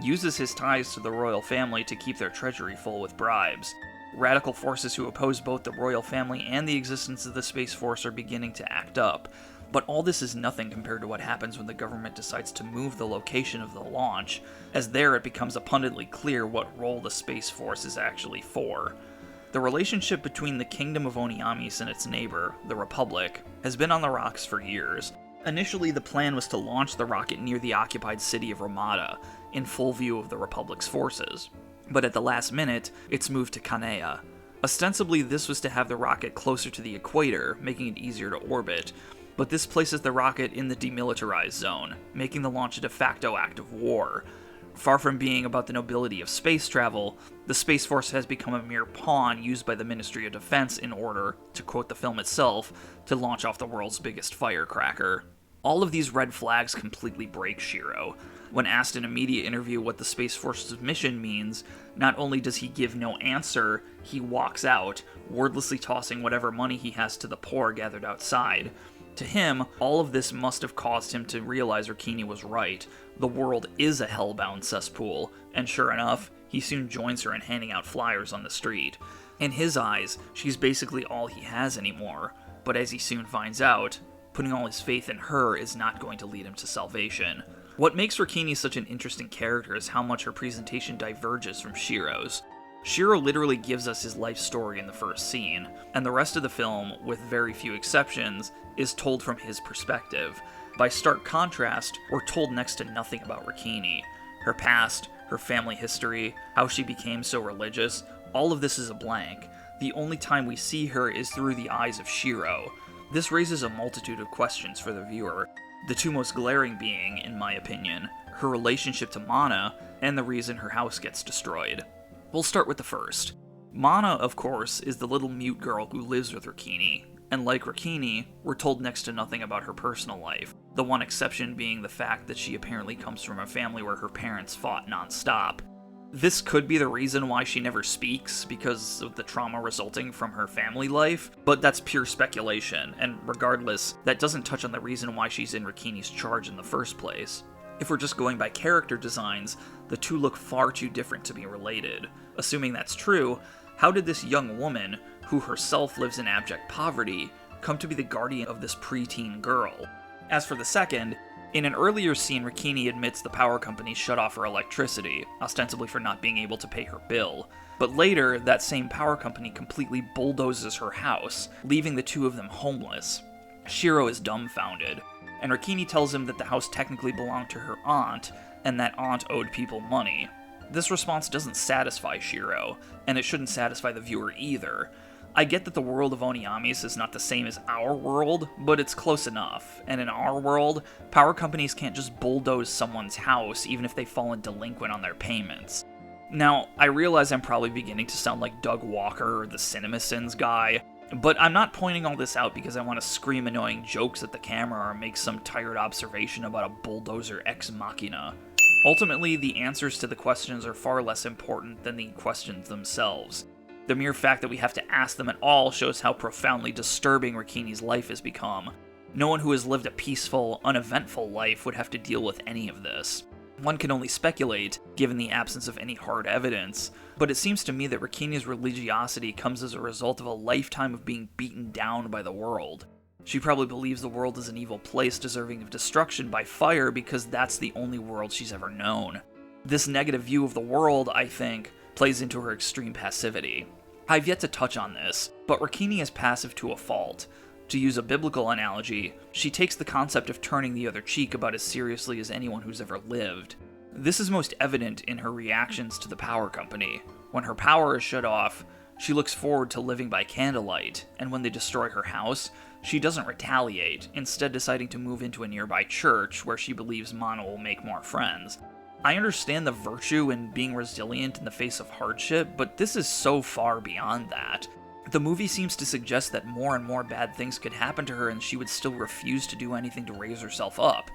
uses his ties to the royal family to keep their treasury full with bribes. Radical forces who oppose both the royal family and the existence of the Space Force are beginning to act up. But all this is nothing compared to what happens when the government decides to move the location of the launch, as there it becomes abundantly clear what role the Space Force is actually for. The relationship between the Kingdom of Honneamise and its neighbor, the Republic, has been on the rocks for years. Initially, the plan was to launch the rocket near the occupied city of Ramada, in full view of the Republic's forces. But at the last minute, it's moved to Kanea. Ostensibly, this was to have the rocket closer to the equator, making it easier to orbit, but this places the rocket in the demilitarized zone, making the launch a de facto act of war. Far from being about the nobility of space travel, the Space Force has become a mere pawn used by the Ministry of Defense in order, to quote the film itself, to launch off the world's biggest firecracker. All of these red flags completely break Shiro. When asked in a media interview what the Space Force's mission means, not only does he give no answer, he walks out, wordlessly tossing whatever money he has to the poor gathered outside. To him, all of this must have caused him to realize Riqinni was right. The world is a hellbound cesspool, and sure enough, he soon joins her in handing out flyers on the street. In his eyes, she's basically all he has anymore, but as he soon finds out, putting all his faith in her is not going to lead him to salvation. What makes Riqinni such an interesting character is how much her presentation diverges from Shiro's. Shiro literally gives us his life story in the first scene, and the rest of the film, with very few exceptions, is told from his perspective. By stark contrast, we're told next to nothing about Riqinni. Her past, her family history, how she became so religious, all of this is a blank. The only time we see her is through the eyes of Shiro. This raises a multitude of questions for the viewer, the two most glaring being, in my opinion, her relationship to Mana, and the reason her house gets destroyed. We'll start with the first. Mana, of course, is the little mute girl who lives with Riqinni, and like Riqinni, we're told next to nothing about her personal life, the one exception being the fact that she apparently comes from a family where her parents fought non-stop. This could be the reason why she never speaks, because of the trauma resulting from her family life, but that's pure speculation, and regardless, that doesn't touch on the reason why she's in Riqinni's charge in the first place. If we're just going by character designs, the two look far too different to be related. Assuming that's true, how did this young woman, who herself lives in abject poverty, come to be the guardian of this preteen girl? As for the second, in an earlier scene, Riqinni admits the power company shut off her electricity, ostensibly for not being able to pay her bill. But later, that same power company completely bulldozes her house, leaving the two of them homeless. Shiro is dumbfounded, and Riqinni tells him that the house technically belonged to her aunt, and that aunt owed people money. This response doesn't satisfy Shiro, and it shouldn't satisfy the viewer either. I get that the world of Honneamise is not the same as our world, but it's close enough, and in our world, power companies can't just bulldoze someone's house even if they've fallen delinquent on their payments. Now, I realize I'm probably beginning to sound like Doug Walker or the CinemaSins guy, but I'm not pointing all this out because I want to scream annoying jokes at the camera or make some tired observation about a bulldozer ex machina. Ultimately, the answers to the questions are far less important than the questions themselves. The mere fact that we have to ask them at all shows how profoundly disturbing Riqinni's life has become. No one who has lived a peaceful, uneventful life would have to deal with any of this. One can only speculate, given the absence of any hard evidence, but it seems to me that Riqinni's religiosity comes as a result of a lifetime of being beaten down by the world. She probably believes the world is an evil place deserving of destruction by fire because that's the only world she's ever known. This negative view of the world, I think, plays into her extreme passivity. I've yet to touch on this, but Riqinni is passive to a fault. To use a biblical analogy, she takes the concept of turning the other cheek about as seriously as anyone who's ever lived. This is most evident in her reactions to the power company. When her power is shut off, she looks forward to living by candlelight, and when they destroy her house, she doesn't retaliate, instead deciding to move into a nearby church where she believes Mana will make more friends. I understand the virtue in being resilient in the face of hardship, but this is so far beyond that. The movie seems to suggest that more and more bad things could happen to her and she would still refuse to do anything to raise herself up.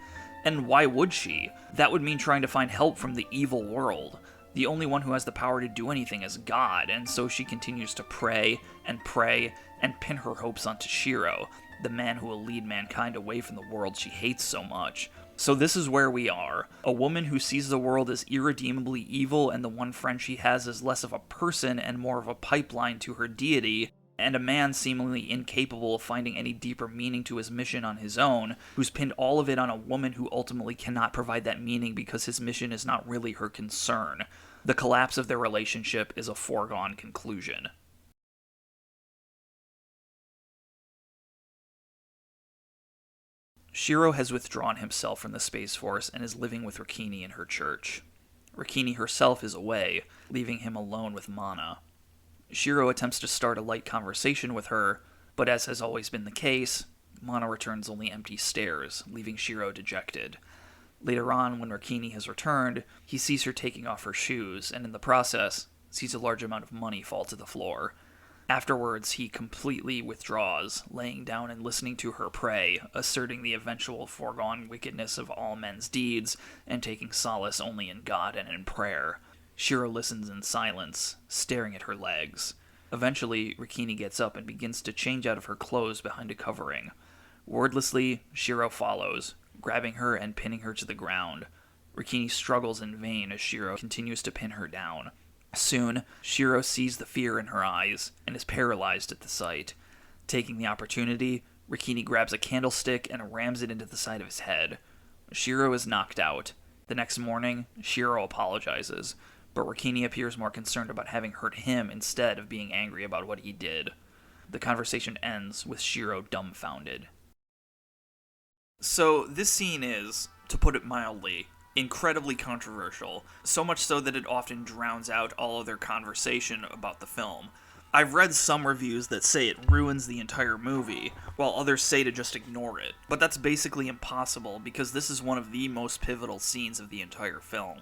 And why would she? That would mean trying to find help from the evil world. The only one who has the power to do anything is God, and so she continues to pray and pin her hopes onto Shiro, the man who will lead mankind away from the world she hates so much. So this is where we are. A woman who sees the world as irredeemably evil and the one friend she has is less of a person and more of a pipeline to her deity, and a man seemingly incapable of finding any deeper meaning to his mission on his own, who's pinned all of it on a woman who ultimately cannot provide that meaning because his mission is not really her concern. The collapse of their relationship is a foregone conclusion. Shiro has withdrawn himself from the Space Force and is living with Riqinni in her church. Riqinni herself is away, leaving him alone with Mana. Shiro attempts to start a light conversation with her, but as has always been the case, Mana returns only empty stares, leaving Shiro dejected. Later on, when Riqinni has returned, he sees her taking off her shoes, and in the process, sees a large amount of money fall to the floor. Afterwards, he completely withdraws, laying down and listening to her pray, asserting the eventual foregone wickedness of all men's deeds, and taking solace only in God and in prayer. Shiro listens in silence, staring at her legs. Eventually, Riqinni gets up and begins to change out of her clothes behind a covering. Wordlessly, Shiro follows, grabbing her and pinning her to the ground. Riqinni struggles in vain as Shiro continues to pin her down. Soon, Shiro sees the fear in her eyes and is paralyzed at the sight. Taking the opportunity, Riqinni grabs a candlestick and rams it into the side of his head. Shiro is knocked out. The next morning, Shiro apologizes, but Riqinni appears more concerned about having hurt him instead of being angry about what he did. The conversation ends with Shiro dumbfounded. So, this scene is, to put it mildly, incredibly controversial, so much so that it often drowns out all other conversation about the film. I've read some reviews that say it ruins the entire movie, while others say to just ignore it, but that's basically impossible because this is one of the most pivotal scenes of the entire film.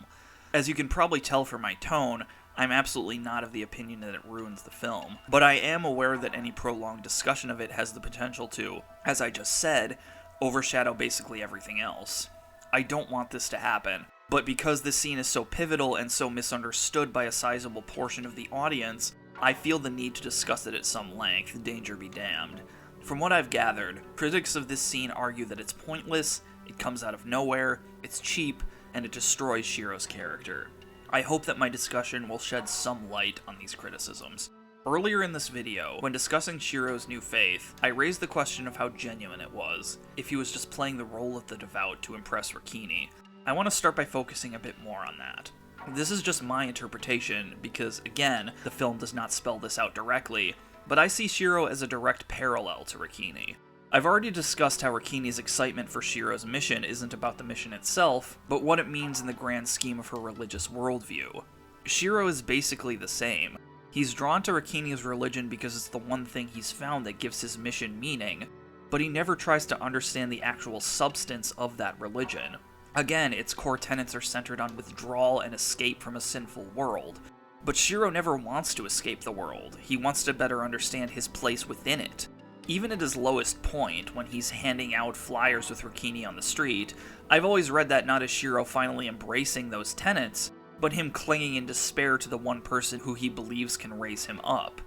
As you can probably tell from my tone, I'm absolutely not of the opinion that it ruins the film, but I am aware that any prolonged discussion of it has the potential to, as I just said, overshadow basically everything else. I don't want this to happen, but because this scene is so pivotal and so misunderstood by a sizable portion of the audience, I feel the need to discuss it at some length, danger be damned. From what I've gathered, critics of this scene argue that it's pointless, it comes out of nowhere, it's cheap, and it destroys Shiro's character. I hope that my discussion will shed some light on these criticisms. Earlier in this video, when discussing Shiro's new faith, I raised the question of how genuine it was, if he was just playing the role of the devout to impress Riqinni. I want to start by focusing a bit more on that. This is just my interpretation, because again, the film does not spell this out directly, but I see Shiro as a direct parallel to Riqinni. I've already discussed how Riqinni's excitement for Shiro's mission isn't about the mission itself, but what it means in the grand scheme of her religious worldview. Shiro is basically the same. He's drawn to Riqinni's religion because it's the one thing he's found that gives his mission meaning, but he never tries to understand the actual substance of that religion. Again, its core tenets are centered on withdrawal and escape from a sinful world. But Shiro never wants to escape the world, he wants to better understand his place within it. Even at his lowest point, when he's handing out flyers with Riqinni on the street, I've always read that not as Shiro finally embracing those tenets, but him clinging in despair to the one person who he believes can raise him up.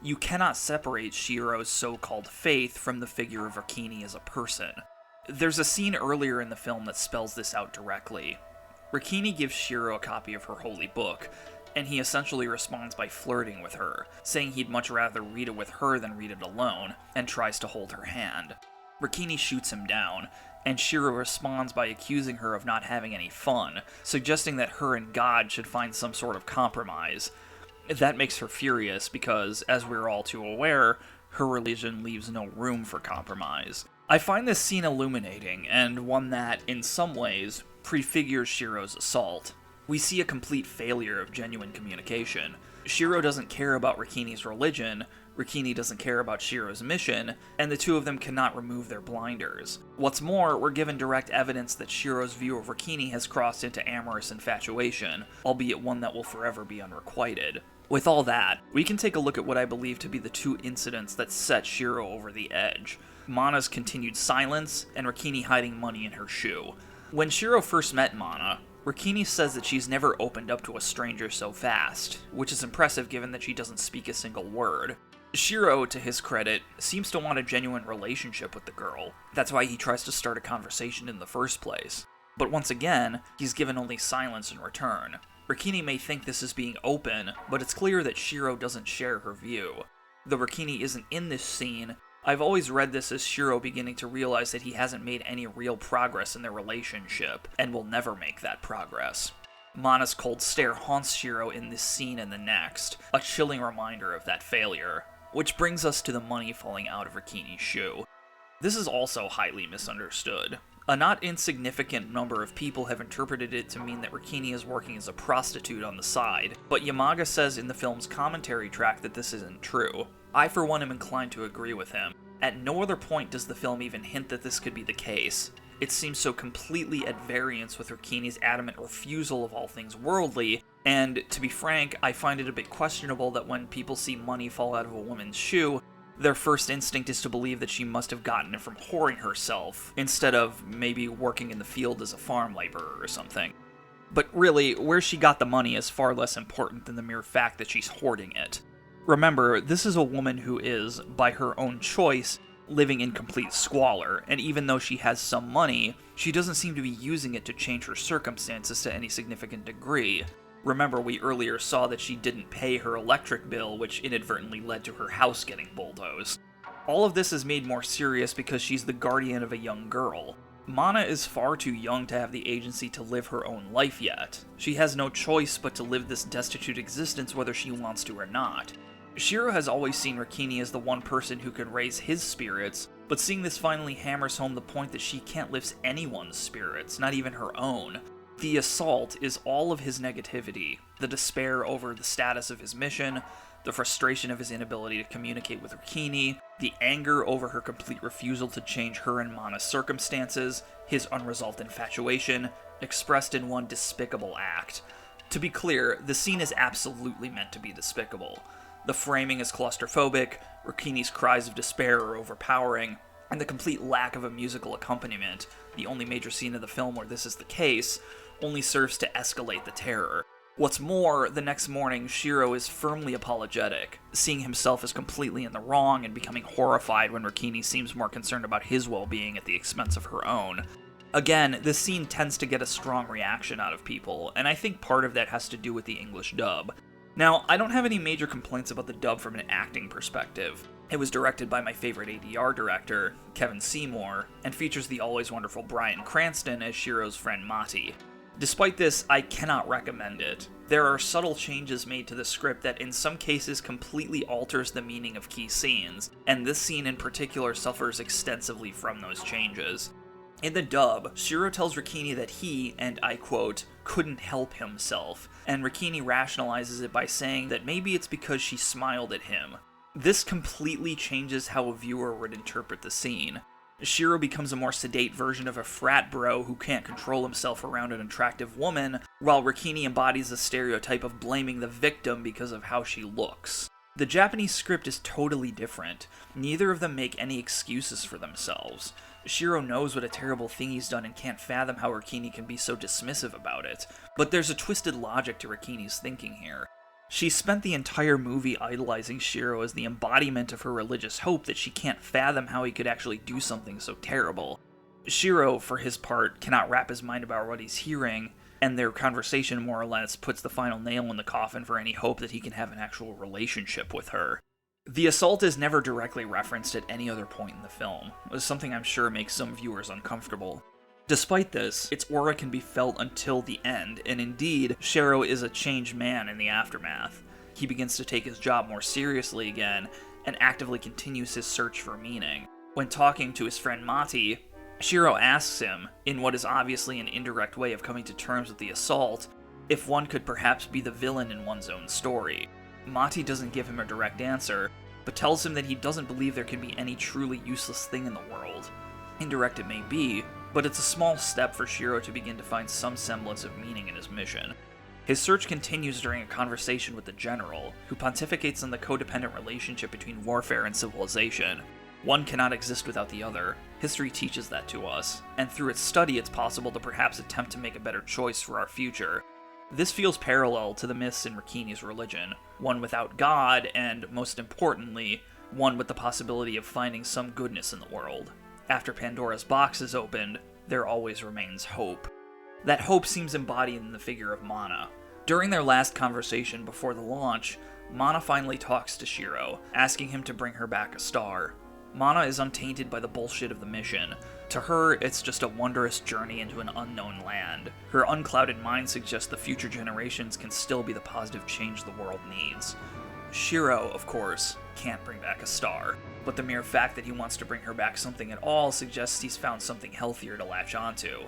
You cannot separate Shiro's so-called faith from the figure of Riqinni as a person. There's a scene earlier in the film that spells this out directly. Riqinni gives Shiro a copy of her holy book, and he essentially responds by flirting with her, saying he'd much rather read it with her than read it alone, and tries to hold her hand. Riqinni shoots him down, and Shiro responds by accusing her of not having any fun, suggesting that her and God should find some sort of compromise. That makes her furious because, as we're all too aware, her religion leaves no room for compromise. I find this scene illuminating, and one that, in some ways, prefigures Shiro's assault. We see a complete failure of genuine communication. Shiro doesn't care about Riqinni's religion, Riqinni doesn't care about Shiro's mission, and the two of them cannot remove their blinders. What's more, we're given direct evidence that Shiro's view of Riqinni has crossed into amorous infatuation, albeit one that will forever be unrequited. With all that, we can take a look at what I believe to be the two incidents that set Shiro over the edge. Mana's continued silence, and Riqinni hiding money in her shoe. When Shiro first met Mana, Riqinni says that she's never opened up to a stranger so fast, which is impressive given that she doesn't speak a single word. Shiro, to his credit, seems to want a genuine relationship with the girl. That's why he tries to start a conversation in the first place. But once again, he's given only silence in return. Riqinni may think this is being open, but it's clear that Shiro doesn't share her view. Though Riqinni isn't in this scene, I've always read this as Shiro beginning to realize that he hasn't made any real progress in their relationship, and will never make that progress. Mana's cold stare haunts Shiro in this scene and the next, a chilling reminder of that failure. Which brings us to the money falling out of Riqinni's shoe. This is also highly misunderstood. A not insignificant number of people have interpreted it to mean that Riqinni is working as a prostitute on the side, but Yamaga says in the film's commentary track that this isn't true. I for one am inclined to agree with him. At no other point does the film even hint that this could be the case. It seems so completely at variance with Riqinni's adamant refusal of all things worldly, and to be frank, I find it a bit questionable that when people see money fall out of a woman's shoe, their first instinct is to believe that she must have gotten it from whoring herself, instead of maybe working in the field as a farm laborer or something. But really, where she got the money is far less important than the mere fact that she's hoarding it. Remember, this is a woman who is, by her own choice, living in complete squalor, and even though she has some money, she doesn't seem to be using it to change her circumstances to any significant degree. Remember, we earlier saw that she didn't pay her electric bill, which inadvertently led to her house getting bulldozed. All of this is made more serious because she's the guardian of a young girl. Mana is far too young to have the agency to live her own life yet. She has no choice but to live this destitute existence whether she wants to or not. Shiro has always seen Riqinni as the one person who could raise his spirits, but seeing this finally hammers home the point that she can't lift anyone's spirits, not even her own. The assault is all of his negativity, the despair over the status of his mission, the frustration of his inability to communicate with Riqinni, the anger over her complete refusal to change her and Mana's circumstances, his unresolved infatuation, expressed in one despicable act. To be clear, the scene is absolutely meant to be despicable. The framing is claustrophobic, Riqinni's cries of despair are overpowering, and the complete lack of a musical accompaniment, the only major scene of the film where this is the case, only serves to escalate the terror. What's more, the next morning, Shiro is firmly apologetic, seeing himself as completely in the wrong and becoming horrified when Riqinni seems more concerned about his well-being at the expense of her own. Again, this scene tends to get a strong reaction out of people, and I think part of that has to do with the English dub. Now, I don't have any major complaints about the dub from an acting perspective. It was directed by my favorite ADR director, Kevin Seymour, and features the always wonderful Bryan Cranston as Shiro's friend Mati. Despite this, I cannot recommend it. There are subtle changes made to the script that in some cases completely alters the meaning of key scenes, and this scene in particular suffers extensively from those changes. In the dub, Shiro tells Riqinni that he, and I quote, couldn't help himself, and Riqinni rationalizes it by saying that maybe it's because she smiled at him. This completely changes how a viewer would interpret the scene. Shiro becomes a more sedate version of a frat bro who can't control himself around an attractive woman, while Riqinni embodies the stereotype of blaming the victim because of how she looks. The Japanese script is totally different. Neither of them make any excuses for themselves. Shiro knows what a terrible thing he's done and can't fathom how Riqinni can be so dismissive about it. But there's a twisted logic to Riqinni's thinking here. She spent the entire movie idolizing Shiro as the embodiment of her religious hope that she can't fathom how he could actually do something so terrible. Shiro, for his part, cannot wrap his mind about what he's hearing, and their conversation more or less puts the final nail in the coffin for any hope that he can have an actual relationship with her. The assault is never directly referenced at any other point in the film, something I'm sure makes some viewers uncomfortable. Despite this, its aura can be felt until the end, and indeed, Shiro is a changed man in the aftermath. He begins to take his job more seriously again, and actively continues his search for meaning. When talking to his friend Mati, Shiro asks him, in what is obviously an indirect way of coming to terms with the assault, if one could perhaps be the villain in one's own story. Mati doesn't give him a direct answer, but tells him that he doesn't believe there can be any truly useless thing in the world. Indirect it may be, but it's a small step for Shiro to begin to find some semblance of meaning in his mission. His search continues during a conversation with the general, who pontificates on the codependent relationship between warfare and civilization. One cannot exist without the other. History teaches that to us, and through its study it's possible to perhaps attempt to make a better choice for our future. This feels parallel to the myths in Riqinni's religion, one without God, and, most importantly, one with the possibility of finding some goodness in the world. After Pandora's box is opened, there always remains hope. That hope seems embodied in the figure of Mana. During their last conversation before the launch, Mana finally talks to Shiro, asking him to bring her back a star. Mana is untainted by the bullshit of the mission. To her, it's just a wondrous journey into an unknown land. Her unclouded mind suggests the future generations can still be the positive change the world needs. Shiro, of course, can't bring back a star, but the mere fact that he wants to bring her back something at all suggests he's found something healthier to latch onto.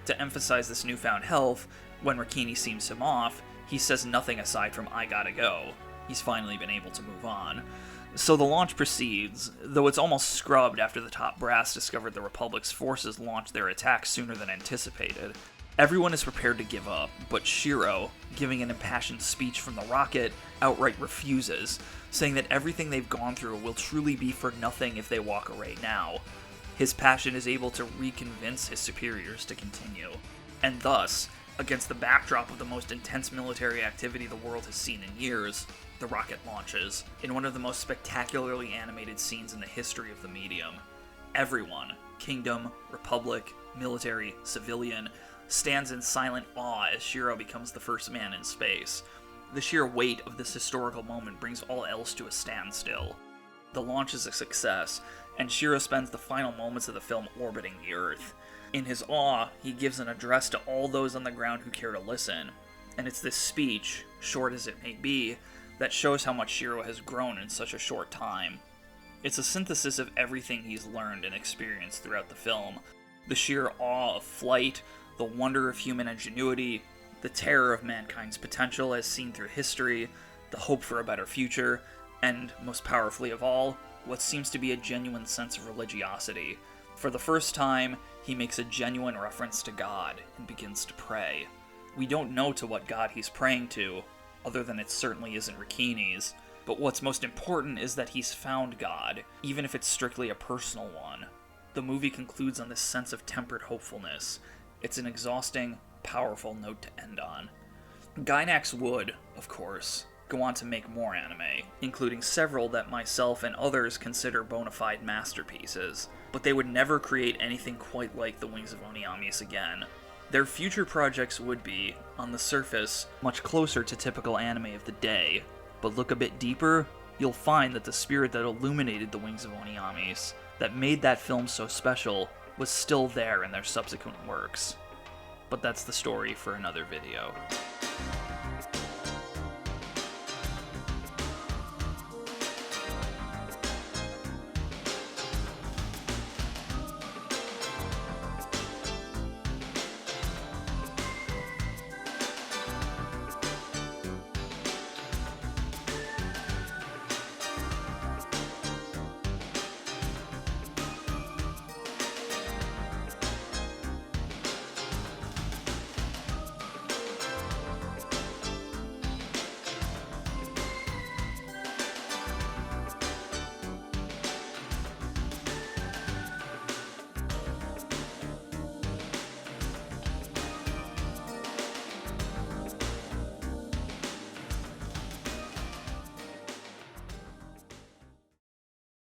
To emphasize this newfound health, when Riqinni seems him off, he says nothing aside from "I gotta go." He's finally been able to move on. So the launch proceeds, though it's almost scrubbed after the top brass discovered the Republic's forces launched their attack sooner than anticipated. Everyone is prepared to give up, but Shiro, giving an impassioned speech from the rocket, outright refuses, saying that everything they've gone through will truly be for nothing if they walk away now. His passion is able to reconvince his superiors to continue, and thus, against the backdrop of the most intense military activity the world has seen in years, the rocket launches, in one of the most spectacularly animated scenes in the history of the medium. Everyone, kingdom, republic, military, civilian, stands in silent awe as Shiro becomes the first man in space. The sheer weight of this historical moment brings all else to a standstill. The launch is a success, and Shiro spends the final moments of the film orbiting the Earth. In his awe, he gives an address to all those on the ground who care to listen, and it's this speech, short as it may be, that shows how much Shiro has grown in such a short time. It's a synthesis of everything he's learned and experienced throughout the film. The sheer awe of flight, the wonder of human ingenuity, the terror of mankind's potential as seen through history, the hope for a better future, and, most powerfully of all, what seems to be a genuine sense of religiosity. For the first time, he makes a genuine reference to God and begins to pray. We don't know to what God he's praying to, other than it certainly isn't Riqinni's, but what's most important is that he's found God, even if it's strictly a personal one. The movie concludes on this sense of tempered hopefulness. It's an exhausting, powerful note to end on. Gainax would, of course, go on to make more anime, including several that myself and others consider bona fide masterpieces, but they would never create anything quite like the Wings of Honneamise again. Their future projects would be, on the surface, much closer to typical anime of the day, but look a bit deeper, you'll find that the spirit that illuminated the Wings of Honneamise, that made that film so special, was still there in their subsequent works. But that's the story for another video.